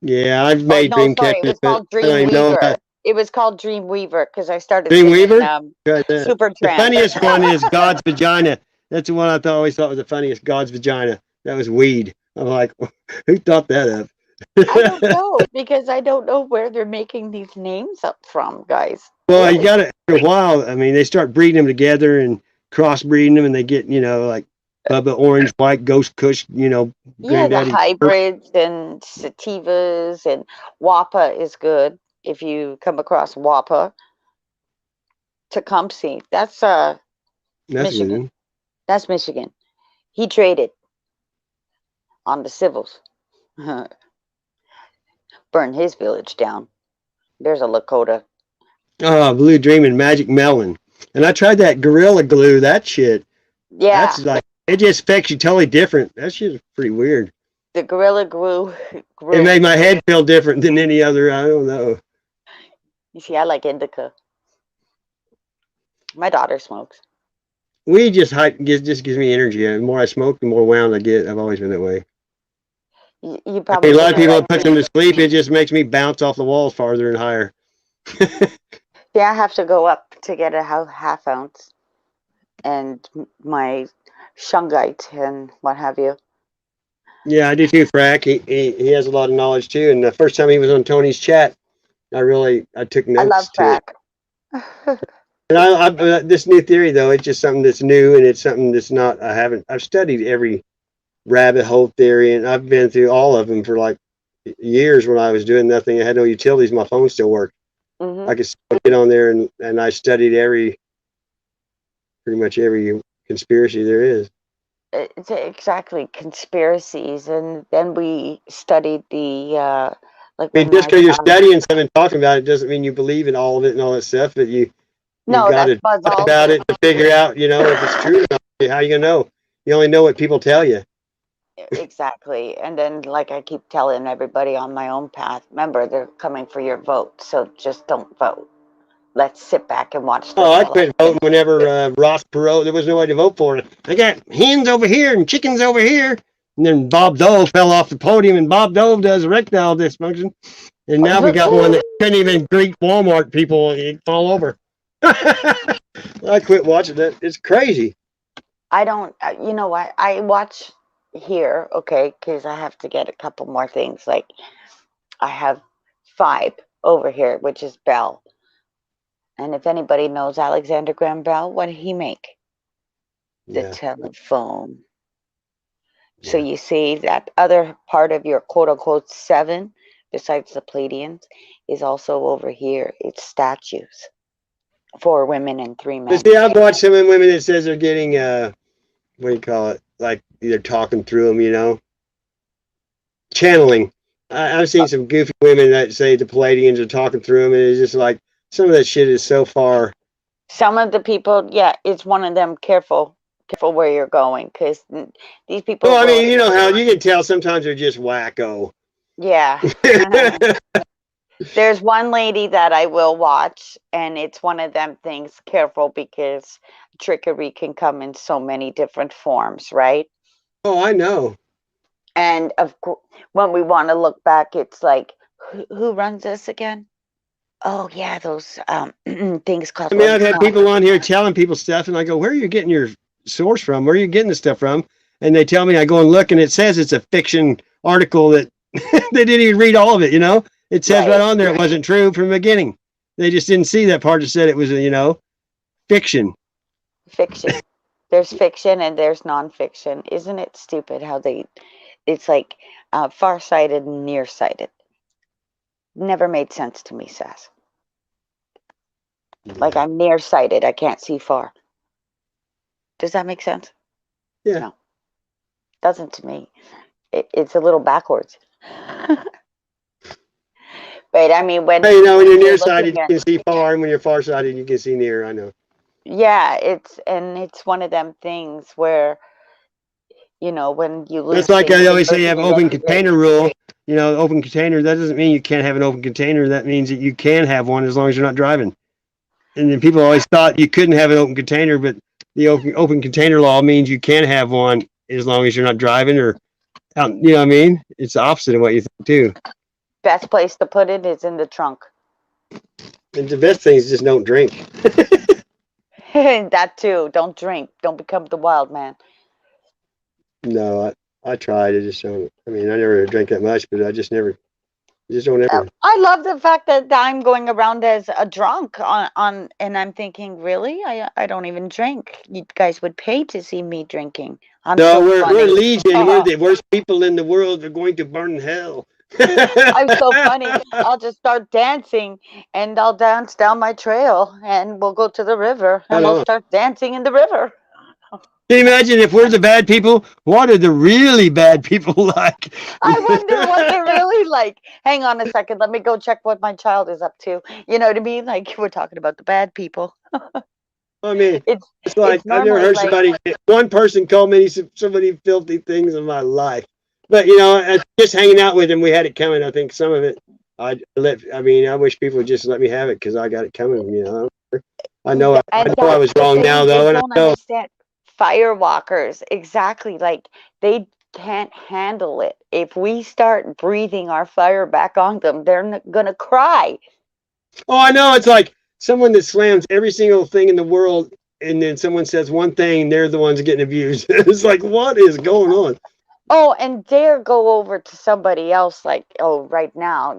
Yeah, I've made Dreamcatcher. It was called Dreamweaver. It was called Dreamweaver because I started Dreamweaver. Supertramp. The funniest one is God's Vagina. That's the one I always thought was the funniest. God's Vagina. That was weed. I'm like, who thought that up? I don't know because I don't know where they're making these names up from, guys. Well, you got it for a while. I mean, they start breeding them together and crossbreeding them, and they get like Bubba Orange, White, Ghost Kush, Yeah, the hybrids and sativas, and Wappa is good if you come across Wappa. Tecumseh, that's Michigan. That's Michigan. He traded on the civils. Burned his village down. There's a Lakota. Oh, Blue Dream and Magic Melon. And I tried that Gorilla Glue, that shit. Yeah. That's like, it just affects you totally different. That shit is pretty weird. The Gorilla Glue. It made my head feel different than any other, I don't know. You see, I like indica. My daughter smokes. Weed just gives me energy. The more I smoke, the more wound I get. I've always been that way. You probably a lot of people put them to sleep. It just makes me bounce off the walls farther and higher. Yeah, I have to go up to get a half ounce and my shungite and what have you. Yeah, I do too, Frack. He has a lot of knowledge too. And the first time he was on Tony's chat, I took notes. I love Frack. And this new theory though, it's just something that's new, and it's something that's not. I've studied every rabbit hole theory, and I've been through all of them for like years. When I was doing nothing, I had no utilities. My phone still worked. I could still get on there, and I studied pretty much every conspiracy there is. It's exactly conspiracies, and then we studied the like I mean, when just my because you're son. studying something and talking about it doesn't mean you believe in all of it and all that stuff. But you No, got that's to Buzz talk about Aldrin. it to figure out, if it's true or not. How you gonna know? You only know what people tell you. Exactly. And then, like I keep telling everybody on my own path, remember, they're coming for your vote. So just don't vote. Let's sit back and watch Oh, this I quit voting whenever Ross Perot, there was nobody to vote for. I got hens over here and chickens over here. And then Bob Dole fell off the podium, and Bob Dole does erectile dysfunction. And now we got one that couldn't even greet Walmart people. He'd fall over. I quit watching that. It's crazy. I don't, you know what? I watch here, okay, because I have to get a couple more things. Like, I have 5 over here, which is Bell. And if anybody knows Alexander Graham Bell, what did he make? The Yeah. telephone. So Yeah. you see that other part of your quote unquote 7, besides the Pleiadians, is also over here. It's statues. 4 women and 3 men. But see, I've watched some women that says they're getting, what do you call it? Like either talking through them, channeling. I've seen some goofy women that say the Palladians are talking through them, and it's just like some of that shit is so far. Some of the people, yeah, it's one of them. Careful where you're going, because these people. Well, I mean, you know how you can tell sometimes they're just wacko. Yeah. There's one lady that I will watch, and it's one of them things. Careful, because trickery can come in so many different forms, right? Oh, I know. And of course, when we want to look back, it's like, who runs this again? Oh yeah, those things called. I mean, I've had people on here telling people stuff, and I go, "Where are you getting your source from? Where are you getting the stuff from?" And they tell me, I go and look, and it says it's a fiction article that they didn't even read all of it. It says right on there it wasn't true from the beginning. They just didn't see that part that said it was, fiction. Fiction. There's fiction and there's nonfiction. Isn't it stupid how it's like farsighted and nearsighted. Never made sense to me, Sass. Like I'm nearsighted, I can't see far. Does that make sense? Yeah. No. Doesn't to me. It's a little backwards. But I mean, when when you're nearsighted, you can see far, and when you're farsighted, you can see near. I know. Yeah, it's one of them things where, when you lose. That's like I always say, you have open container rule. Open container. That doesn't mean you can't have an open container. That means that you can have one as long as you're not driving. And then people always thought you couldn't have an open container, but the open container law means you can have one as long as you're not driving or out. You know what I mean? It's the opposite of what you think too. Best place to put it is in the trunk. And the best thing is just don't drink. That too. Don't drink. Don't become the wild man. No, I tried. I just don't. I mean, I never drank that much, but I just don't ever. I love the fact that I'm going around as a drunk on and I'm thinking, really? I don't even drink. You guys would pay to see me drinking. We're legion. We're the worst people in the world. They're going to burn in hell. I'm so funny. I'll just start dancing, and I'll dance down my trail, and we'll go to the river, and we'll start dancing in the river. Can you imagine if we're the bad people? What are the really bad people like? I wonder what they're really like. Hang on a second. Let me go check what my child is up to. You know what I mean? Like, we're talking about the bad people. I mean, it's like I've never heard one person call me so many filthy things in my life. But, just hanging out with him, we had it coming. I think some of it, I wish people would just let me have it because I got it coming, I know I was wrong now, though. And I don't understand. Firewalkers, exactly. Like, they can't handle it. If we start breathing our fire back on them, they're going to cry. Oh, I know. It's like someone that slams every single thing in the world, and then someone says one thing, they're the ones getting abused. It's like, what is going on? Oh, and dare go over to somebody else, like, right now,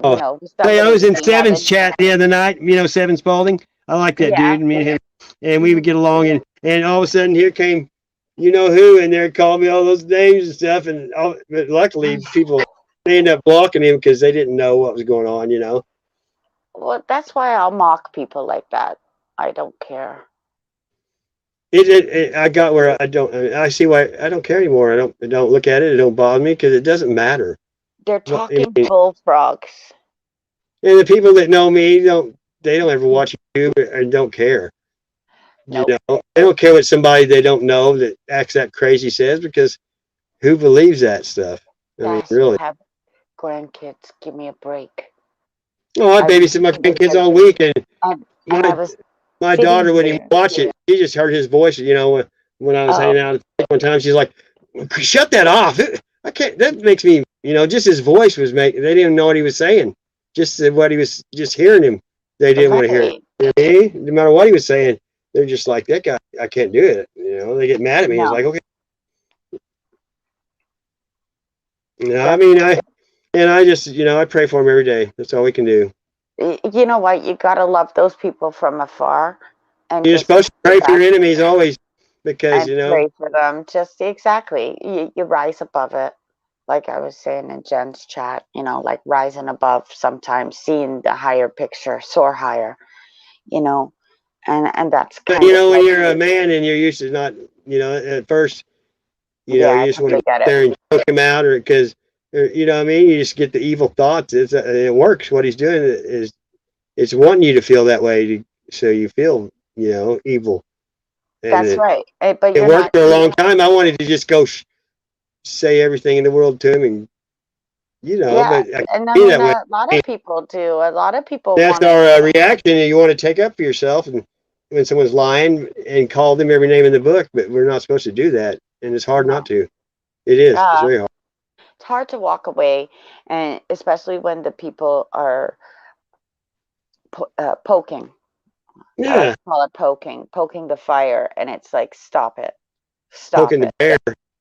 Hey, I was in Seven's chat the other night, Seven Spalding. I like that Yeah. dude. Me and him, and we would get along. And all of a sudden, here came, you know who, in there called me all those names and stuff. But luckily, people they ended up blocking him because they didn't know what was going on. You know. Well, that's why I'll mock people like that. I don't care. I got where I don't. I see why I don't care anymore. I don't look at it. It don't bother me because it doesn't matter. They're What, talking bullfrogs. and the people that know me they don't ever watch YouTube and don't care. You Nope. know, they don't care what somebody they don't know that acts that crazy says because who believes that stuff? I mean, Yes, really. have grandkids. Give me a break. Oh, I I babysit my grandkids all week, and and I my was my sitting daughter wouldn't even here. watch it. She just heard his voice. You know, when I was Oh, hanging out one time, she's like, "Shut that off! I can't." That makes me, you know, just his voice was making. They didn't even know what he was saying. Just what he was, just hearing him. They didn't want to hear it. right. You know what I mean? No matter what he was saying, they're just like that guy. I can't do it. You know, they get mad at me. It's No, like, okay. No, I that's mean, I just, you know, I pray for him every day. That's all we can do. you know what? You gotta love those people from afar, and You're just supposed to pray for your exactly enemies always because, and you know, pray for them. Just exactly. You rise above it. Like I was saying in Jen's chat, like rising above sometimes, seeing the higher picture, soar higher, you know, and that's but, kind you of know, when like, you're a man and you're used to not, you know, at first, you know, yeah, you I just want to totally get get it. there and choke him out or because, you know what I mean? You just get the evil thoughts. It works. What he's doing is it's wanting you to feel that way so you feel, you know, evil. And That's right. But it you're worked not, for a long time. I wanted to just go say everything in the world to him and, you know, yeah. but I can't And I be mean, that way. a lot of people do. A lot of people That's want to, our reaction. You want to take up for yourself, and when someone's lying and call them every name in the book, but we're not supposed to do that, and it's hard not no. to. It is. It's Uh, very hard. it's hard to walk away, and especially when the people are poking. I like Yeah, to call it poking the fire, and it's like, stop poking the it, bear.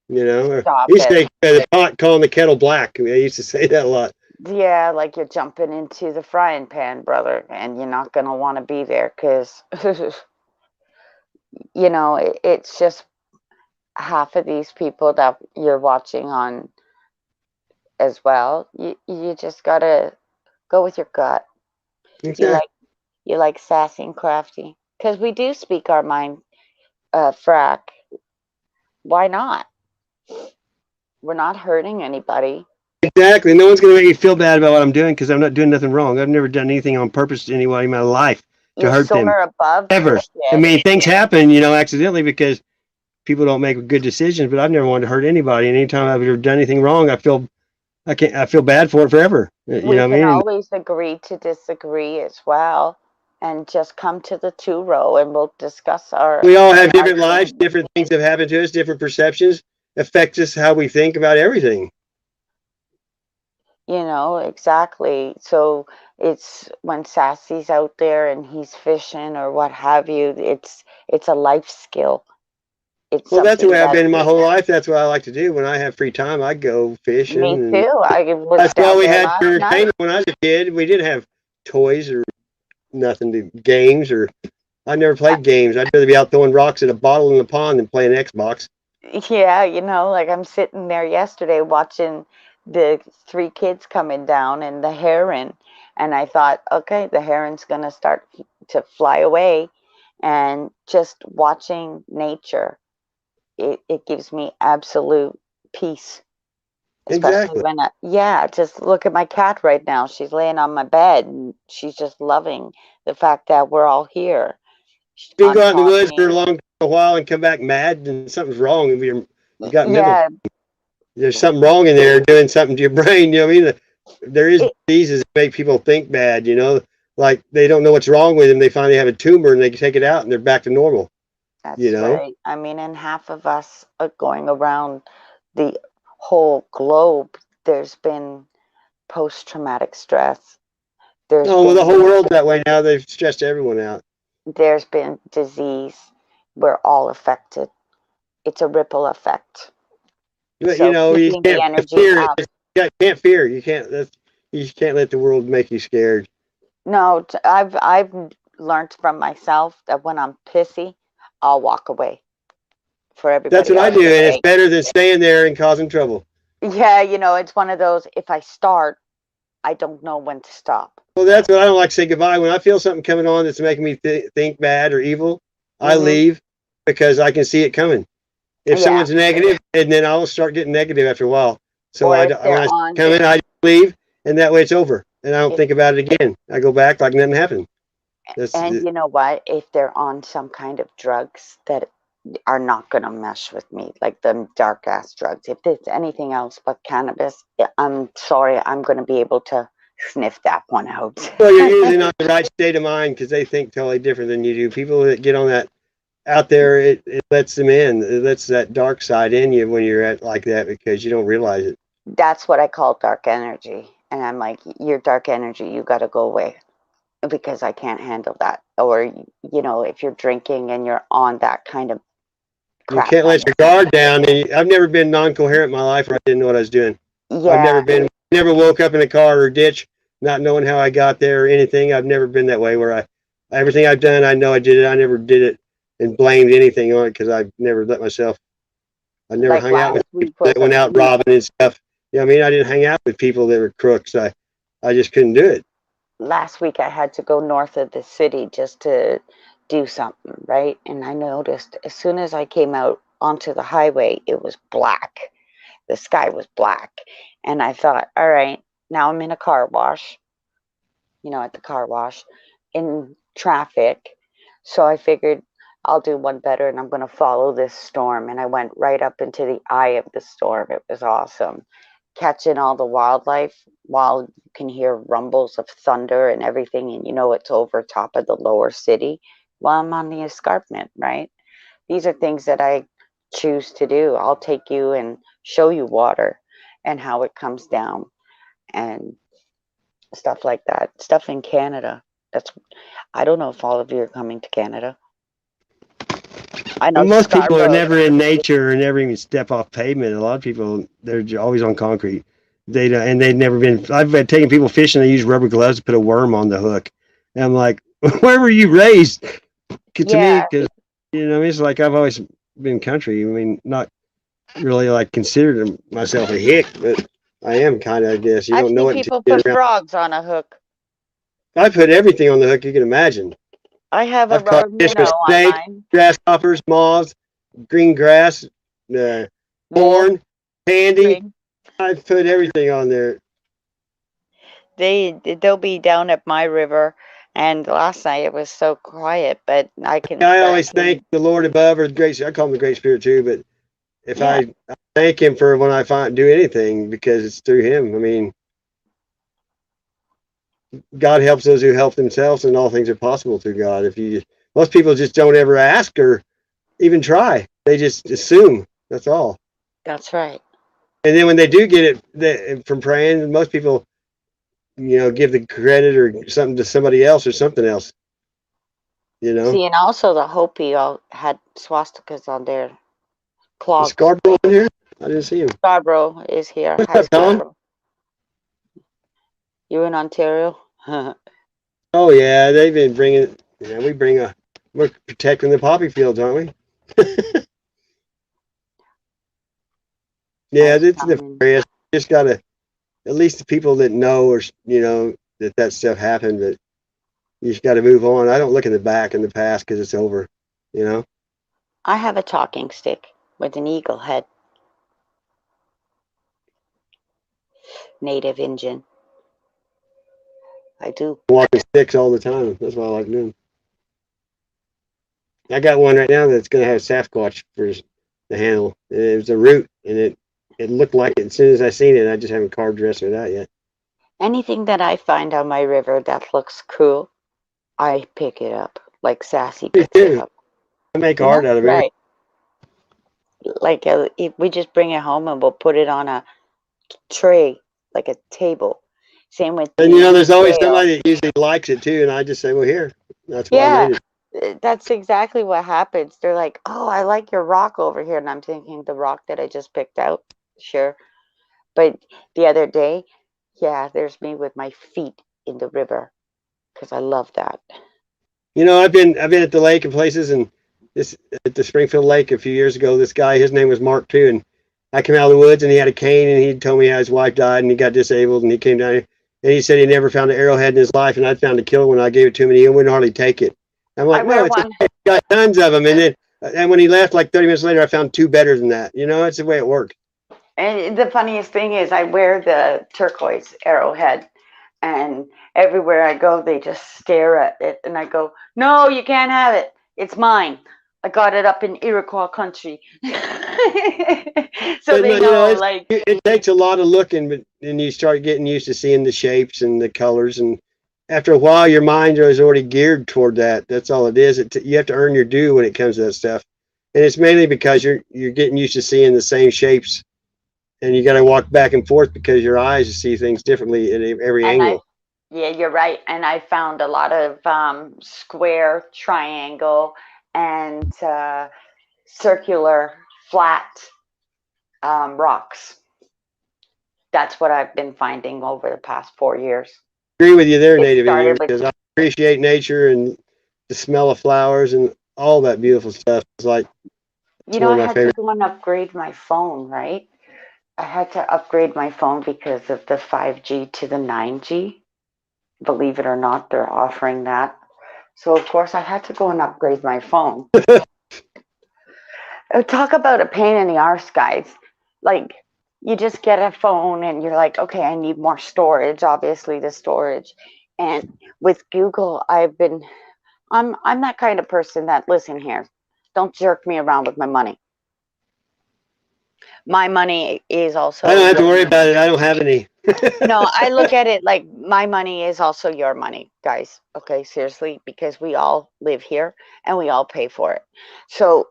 You know, or stop you it. say the pot calling the kettle black. I used to say that a lot. Yeah, like you're jumping into the frying pan, brother, and you're not gonna want to be there because, it's just half of these people that you're watching on as well. You just gotta go with your gut. You Exactly. like you like sassy and crafty because we do speak our mind. Frack, why not? We're not hurting anybody. Exactly. No one's going to make me feel bad about what I'm doing because I'm not doing nothing wrong. I've never done anything on purpose to anybody in my life to You hurt them soar above ever. the I shit. mean, things happen, you know, accidentally because people don't make good decisions. But I've never wanted to hurt anybody. And anytime I've ever done anything wrong, I feel bad for it forever. You We know what I can mean? And always agree to disagree as well, and just come to the two row, and we'll discuss our we all have our different lives, thing. different things have happened to us, different perceptions affect us how we think about everything. Exactly. So it's when Sassy's out there and he's fishing or what have you, it's a life skill. It's Well, that's the something way I've that been my whole life. That's what I like to do. When I have free time, I go fishing, me and too. I was that's all down we there had last for night. entertainment when I was a kid. We didn't have toys or nothing to games or. I never Uh, played games. I'd rather be out throwing rocks at a bottle in the pond than playing Xbox. Yeah, like I'm sitting there yesterday watching the three kids coming down and the heron, and I thought, okay, the heron's gonna start to fly away, and just watching nature, it gives me absolute peace. Especially Exactly. when just look at my cat right now. She's laying on my bed and she's just loving the fact that we're all here. You can I'm go out in the woods for talking. a while and come back mad, and something's wrong. You got mental. Yeah, There's something wrong in there, doing something to your brain. You know what I mean? There is it, diseases that make people think bad. You know, like they don't know what's wrong with them. They finally have a tumor and they can take it out and they're back to normal. You that's know. right. I mean, and half of us are going around the whole globe. There's been post-traumatic stress. There's Oh well, the whole been world's that way now. They've stressed everyone out. there's been disease. We're all affected. It's a ripple effect. But you So know, you keeping the can't energy fear. up. You can't fear. You can't. You can't let the world make you scared. No, I've learned from myself that when I'm pissy, I'll walk away for That's everybody what I else do, to and it's think. better than staying there and causing trouble. Yeah, it's one of those, if I start, I don't know when to stop. Well, that's what I don't like to say goodbye. When I feel something coming on that's making me think bad or evil, I Hmm. leave because I can see it coming. If Yeah. someone's negative, and then I'll start getting negative after a while. So Or if when they're I see it on, coming, I leave, and that way it's over, and I don't if, think about it again. I go back like nothing happened. That's and you know what? If they're on some kind of drugs that are not going to mesh with me, like the dark ass drugs. If it's anything else but cannabis, I'm sorry, I'm going to be able to sniff that one out. well, you're usually not in the right state of mind because they think totally different than you do. People that get on that out there, it lets them in. It lets that dark side in you when you're at like that because you don't realize it. That's what I call dark energy. And I'm like, you're dark energy, you got to go away because I can't handle that. Or, if you're drinking and you're on that kind of You crap. can't let your guard down. And I've never been non-coherent in my life where I didn't know what I was doing. I've Yeah, never woke up in a car or ditch not knowing how I got there or anything. I've never been that way where everything I've done, I know I did it. I never did it and blamed anything on it because I've never let myself. I never like hung out last with week people was that a went out week. robbing and stuff. Yeah, I mean, I didn't hang out with people that were crooks. I just couldn't do it. Last week I had to go north of the city just to do something, right? And I noticed as soon as I came out onto the highway, it was black. The sky was black. And I thought, all right, now I'm in a car wash, at the car wash in traffic. So I figured I'll do one better and I'm going to follow this storm. And I went right up into the eye of the storm. It was awesome. Catching all the wildlife while you can hear rumbles of thunder and everything. And it's over top of the lower city while I'm on the escarpment, right? These are things that I choose to do. I'll take you and show you water and how it comes down and stuff like that. Stuff in Canada. That's I don't know if all of you are coming to Canada. I know Most people are Scarborough. never in nature or never even step off pavement. A lot of people, they're always on concrete. They don't, and they've never been. I've been taking people fishing. They use rubber gloves to put a worm on the hook. And I'm like, where were you raised? To me, Yeah, because it's like I've always been country. I mean, not really like considered myself a hick, but I am kind of. I guess you I've don't know seen it until people you put get around. frogs on a hook. I put everything on the hook you can imagine. I have a I've caught rubber fish with minnow on snakes, mine. grasshoppers, moths, green grass, uh, Wool, corn, candy. string. I put everything on there. They'll be down at my river. And last night it was so quiet, but I can I start always to. thank the Lord above or the great. I call him the Great Spirit too, but if Yeah, I thank him for when I do anything because it's through him. I mean, God helps those who help themselves, and all things are possible through God. Most people just don't ever ask or even try. They just assume. That's all. that's right. And then when they do get it from praying, most people, give the credit or something to somebody else or something else. See, and also the Hopi all had swastikas on their Is clogs. Scarborough in here? I didn't see him. Scarborough is here. What's Hi, up, Tom? Scarborough. You in Ontario? Oh yeah, they've been bringing. Yeah, we're protecting the poppy fields, aren't we? Yeah, That's it's coming. nefarious. Just gotta, at least the people that know or that stuff happened, but you just got to move on. I don't look in the back in the past because it's over. You know, I have a talking stick with an eagle head, native Indian. I do. walking sticks all the time. That's what I like doing. I got one right now that's gonna have Sasquatch for the handle. It was a root, and it looked like it as soon as I seen it. I just haven't carved the rest of it out yet. Anything that I find on my river that looks cool, I pick it up. Like Sassy Me picks it too. up. I make You know, art out of everything. right? Like if we just bring it home and we'll put it on a tray, like a table. Same with And the there's always scale. somebody that usually likes it too, and I just say, "Well, here." That's why I Yeah, made it. that's exactly what happens. They're like, "Oh, I like your rock over here," and I'm thinking the rock that I just picked out. Sure, but the other day, yeah, there's me with my feet in the river because I love that. You know, I've been at the lake and places, and this at the Springfield Lake a few years ago. This guy, his name was Mark too, and I came out of the woods, and he had a cane, and he told me how his wife died, and he got disabled, and he came down, and he said he never found an arrowhead in his life, and I found a killer when I gave it to him, and he wouldn't hardly take it. I'm I like, no, wear it's one. got tons of them, and then when he left, like 30 minutes later, I found two better than that. You know, it's the way it worked. And the funniest thing is, I wear the turquoise arrowhead, and everywhere I go, they just stare at it, and I go, "No, you can't have it. It's mine. I got it up in Iroquois country." So But they no, you know, know, like, it takes a lot of looking, but then you start getting used to seeing the shapes and the colors, and after a while, your mind is already geared toward that. That's all it is. You have to earn your due when it comes to that stuff, and it's mainly because you're getting used to seeing the same shapes, and you got to walk back and forth because your eyes see things differently at every and angle. yeah, you're right. And I found a lot of square, triangle, and circular, flat rocks. That's what I've been finding over the past 4 years. Agree with you there, It Native Indian, started with, because I appreciate nature and the smell of flowers and all that beautiful stuff. It's like it's you know, one I of my had to favorite. go and upgrade my phone, right? I had to upgrade my phone because of the 5G to the 9G. Believe it or not, they're offering that. So, of course, I had to go and upgrade my phone. Talk about a pain in the arse, guys. Like, you just get a phone and you're like, okay, I need more storage, obviously, the storage. And with Google, I'm that kind of person that, listen here, don't jerk me around with my money. My money is also I don't have to your worry money. about it. I don't have any. No, I look at it like my money is also your money, guys. Okay, seriously, because we all live here and we all pay for it. So,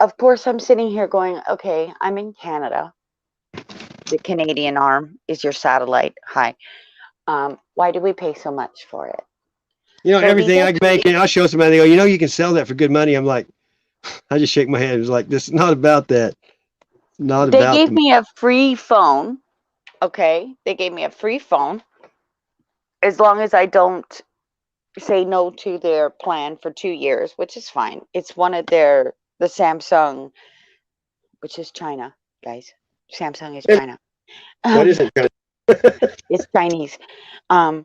of course, I'm sitting here going, okay, I'm in Canada. The Canadian arm is your satellite. Hi. Why do we pay so much for it? You know, So we everything get, I make, and I'll show somebody. They go, you know, you can sell that for good money. I'm like, I just shake my head. It's like, this is not about that. It's not they about gave the. me a free phone. Okay, they gave me a free phone as long as I don't say no to their plan for 2 years, which is fine. It's one of the Samsung, which is China, guys. Samsung is China. What Um, is it? it's Chinese. Um,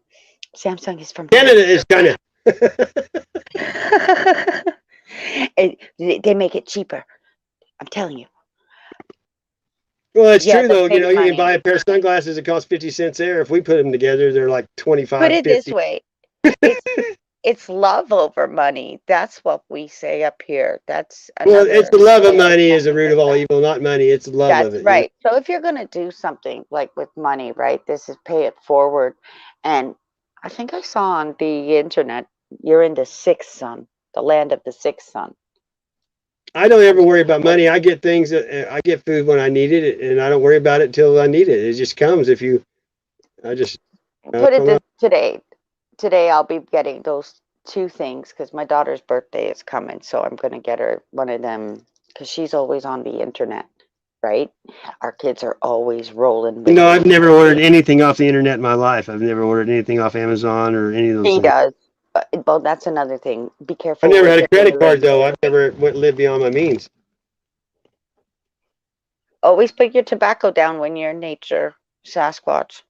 Samsung is from China. Canada is China. They make it cheaper. I'm telling you. Well, it's Yeah, true the though. You fake know, you can money. buy a pair of sunglasses that cost 50 cents there. If we put them together, they're like Put 25, it this 50. way. It's it's love over money. That's what we say up here. That's Well, it's another the love of way of money is the saying root it. of all evil, not money. It's the love of That's it. You know, right. So if you're going to do something like with money, right? This is pay it forward. And I think I saw on the internet you're in the sixth sun, the land of the sixth sun. I don't ever worry about money. I get things. I get food when I need it, and I don't worry about it till I need it. It just comes if you. I just. I Put it don't know. this today. Today I'll be getting those two things because my daughter's birthday is coming. So I'm going to get her one of them because she's always on the internet, right? Our kids are always rolling You with know, the I've never ordered internet. anything off the internet in my life. I've never ordered anything off Amazon or any of those She things. does. Well, that's another thing. Be I careful never with had a who credit you card link though. with. I've never went lived beyond my means. Always put your tobacco down when you're in nature, Sasquatch.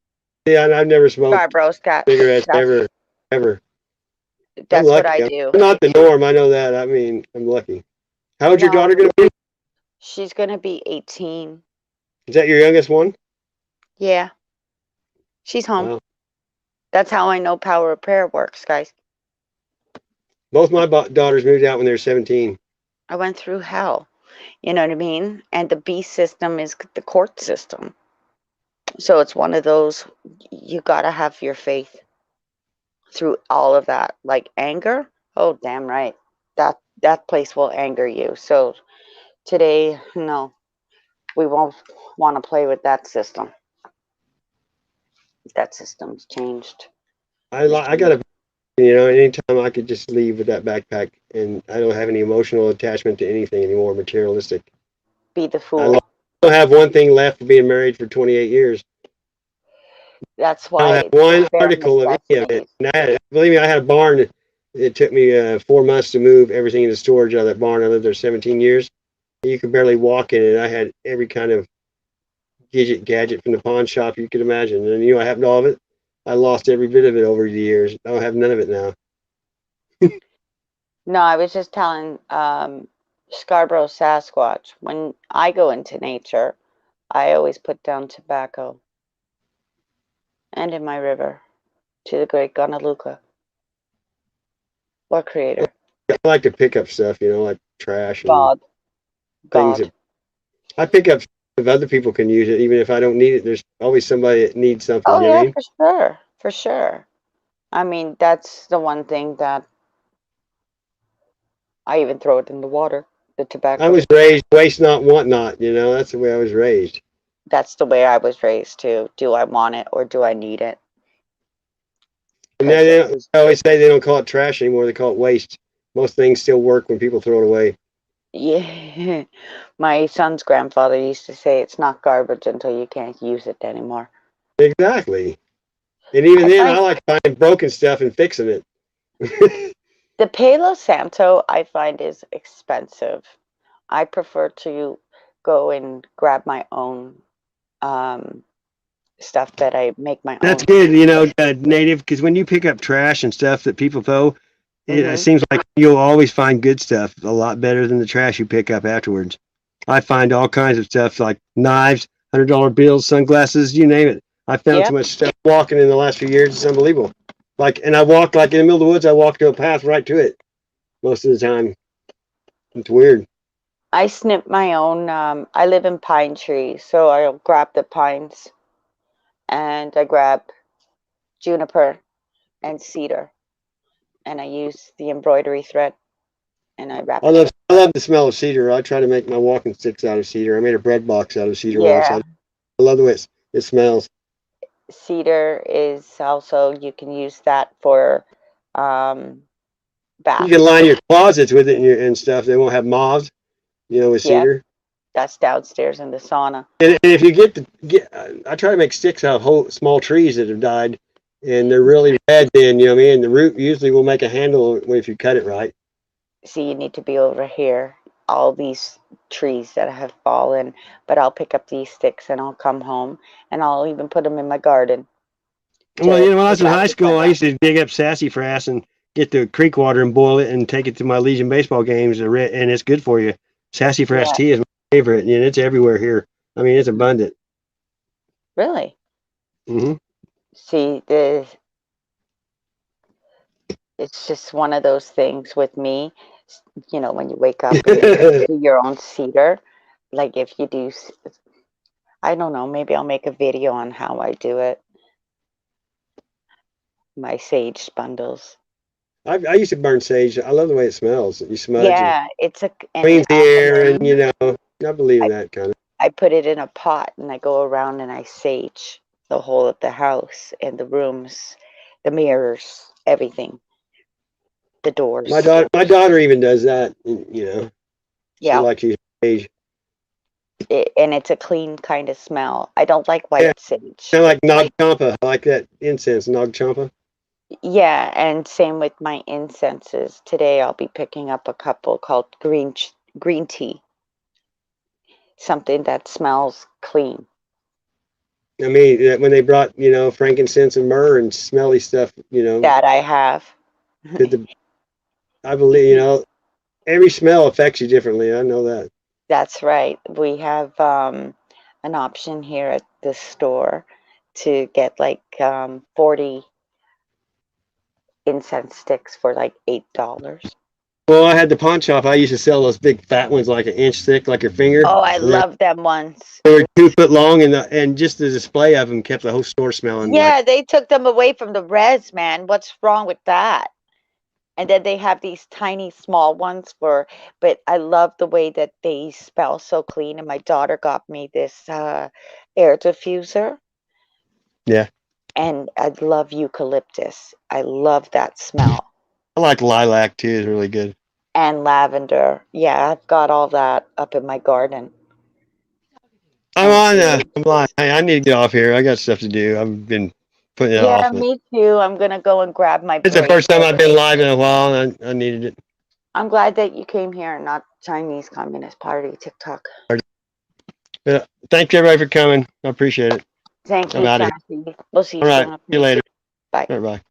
Yeah, and I've never smoked Scarborough Scott. cigarettes ever, ever. I'm That's what I lucky. do. I'm not the norm. I know that. I mean, I'm lucky. How old's your No, daughter gonna be? she's gonna be 18. Is that your youngest one? Yeah, she's home. Wow. That's how I know power of prayer works, guys. Both my daughters moved out when they were 17. I went through hell. You know what I mean? And the beast system is the court system. So it's one of those, you gotta have your faith through all of that. Like anger, oh damn right. That place will anger you. So today, no, we won't want to play with that system. That system's changed. I got a, you know, anytime I could just leave with that backpack, and I don't have any emotional attachment to anything anymore, materialistic. Be the I fool. don't have one thing left for being married for 28 years. That's I don't why have the one bare article of any of it. necessities. And believe me, I had a barn It took me 4 months to move everything into storage out of that barn. I lived there 17 years. You could barely walk in it. I had every kind of gadget from the pawn shop you could imagine. And you know what happened to all of it? I lost every bit of it over the years. I don't have none of it now. No, I was just telling Scarborough Sasquatch, when I go into nature, I always put down tobacco and in my river to the great Gonaluka or creator. I like to pick up stuff, you know, like trash and God. things God. that I pick up if other people can use it, even if I don't need it. There's always somebody that needs something. Oh, You know what I yeah, mean? for sure. For sure. I mean, that's the one thing that I even throw it in the water, the I tobacco. was raised waste not, want not. You know, that's the way I was raised. That's the way I was raised too. Do I want it or do I need it? And now 'Cause it was, I always say they don't call it trash anymore. They call it waste. Most things still work when people throw it away. yeah. My son's grandfather used to say it's not garbage until you can't use it anymore. Exactly. And even I then, I find like finding broken stuff and fixing it. the Palo Santo I find is expensive. I prefer to go and grab my own um, stuff that I make my That's own. good, you know, native, because when you pick up trash and stuff that people throw, it Hmm. seems like you'll always find good stuff a lot better than the trash you pick up afterwards. I find all kinds of stuff like knives, $100 bills, sunglasses, you name it. I found so Yep. much stuff walking in the last few years, it's unbelievable. Like, and I walk like in the middle of the woods, I walk to a path right to it most of the time. It's weird. I snip my own. I live in pine trees, so I'll grab the pines and I grab juniper and cedar, and I use the embroidery thread and I wrap it. I love the smell of cedar. I try to make my walking sticks out of cedar. I made a bread box out of cedar once. Yeah, I love the way it smells. cedar is also, you can use that for um, You can baths. line your closets with it and stuff. They won't have moths, you know, with Yep, cedar. that's downstairs in the sauna. And if you I try to make sticks out of whole small trees that have died, and they're really red. Then you know what I mean. The root usually will make a handle if you cut it right. See, you need to be over here. All these trees that have fallen, but I'll pick up these sticks and I'll come home and I'll even put them in my garden Well, you to know, when I was take in out high the school, I sunlight. used to dig up sassafras and get the creek water and boil it and take it to my Legion baseball games. And it's good for you. Sassafras Yeah, tea is my favorite, and it's everywhere here. I mean, it's abundant. really. Hmm. See, it's just one of those things with me. You know, when you wake up and you do your own cedar, like if you do, I don't know, maybe I'll make a video on how I do it. My sage bundles. I used to burn sage. I love the way it smells. You smudge and Yeah, it's a, and cleans the air, and you know, I believe in I that kind of. I put it in a pot and I go around and I sage the whole of the house and the rooms, the mirrors, everything, the doors. My daughter even does that. You know, she Yeah, likes to use sage. and it's a clean kind of smell. I don't like Yeah, white sage. kind of like Nag I Champa. I like that incense, Nag Champa. Yeah, and same with my incenses. Today I'll be picking up a couple called green tea, something that smells clean. I mean, when they brought frankincense and myrrh and smelly stuff, That I have. to the I believe every smell affects you differently. I know that. That's right. We have an option here at the store to get like 40 incense sticks for like $8. Well, I had the pawn shop. I used to sell those big fat ones, like an inch thick, like your finger, Oh, I and love them ones. they were 2 foot long, and just the display of them kept the whole store smelling like. Yeah, they took them away from the res, man. What's wrong with that? And then they have these tiny small ones but I love the way that they smell so clean. And my daughter got me this air diffuser, Yeah, and I love eucalyptus. I love that smell. I like lilac too. It's really good. And lavender. Yeah, I've got all that up in my garden. I'm And on. I'm on. I need to get off here. I got stuff to do. I've been putting it Yeah, off. But me too. I'm gonna go and grab my it's the break. first time I've been live in a while, and I needed it. I'm glad that you came here and not Chinese Communist Party TikTok. Yeah. Thank you everybody for coming. I appreciate it. Thank I'm you, outta here. Krafty. We'll see you All right. soon. See you later. Bye. All right, bye.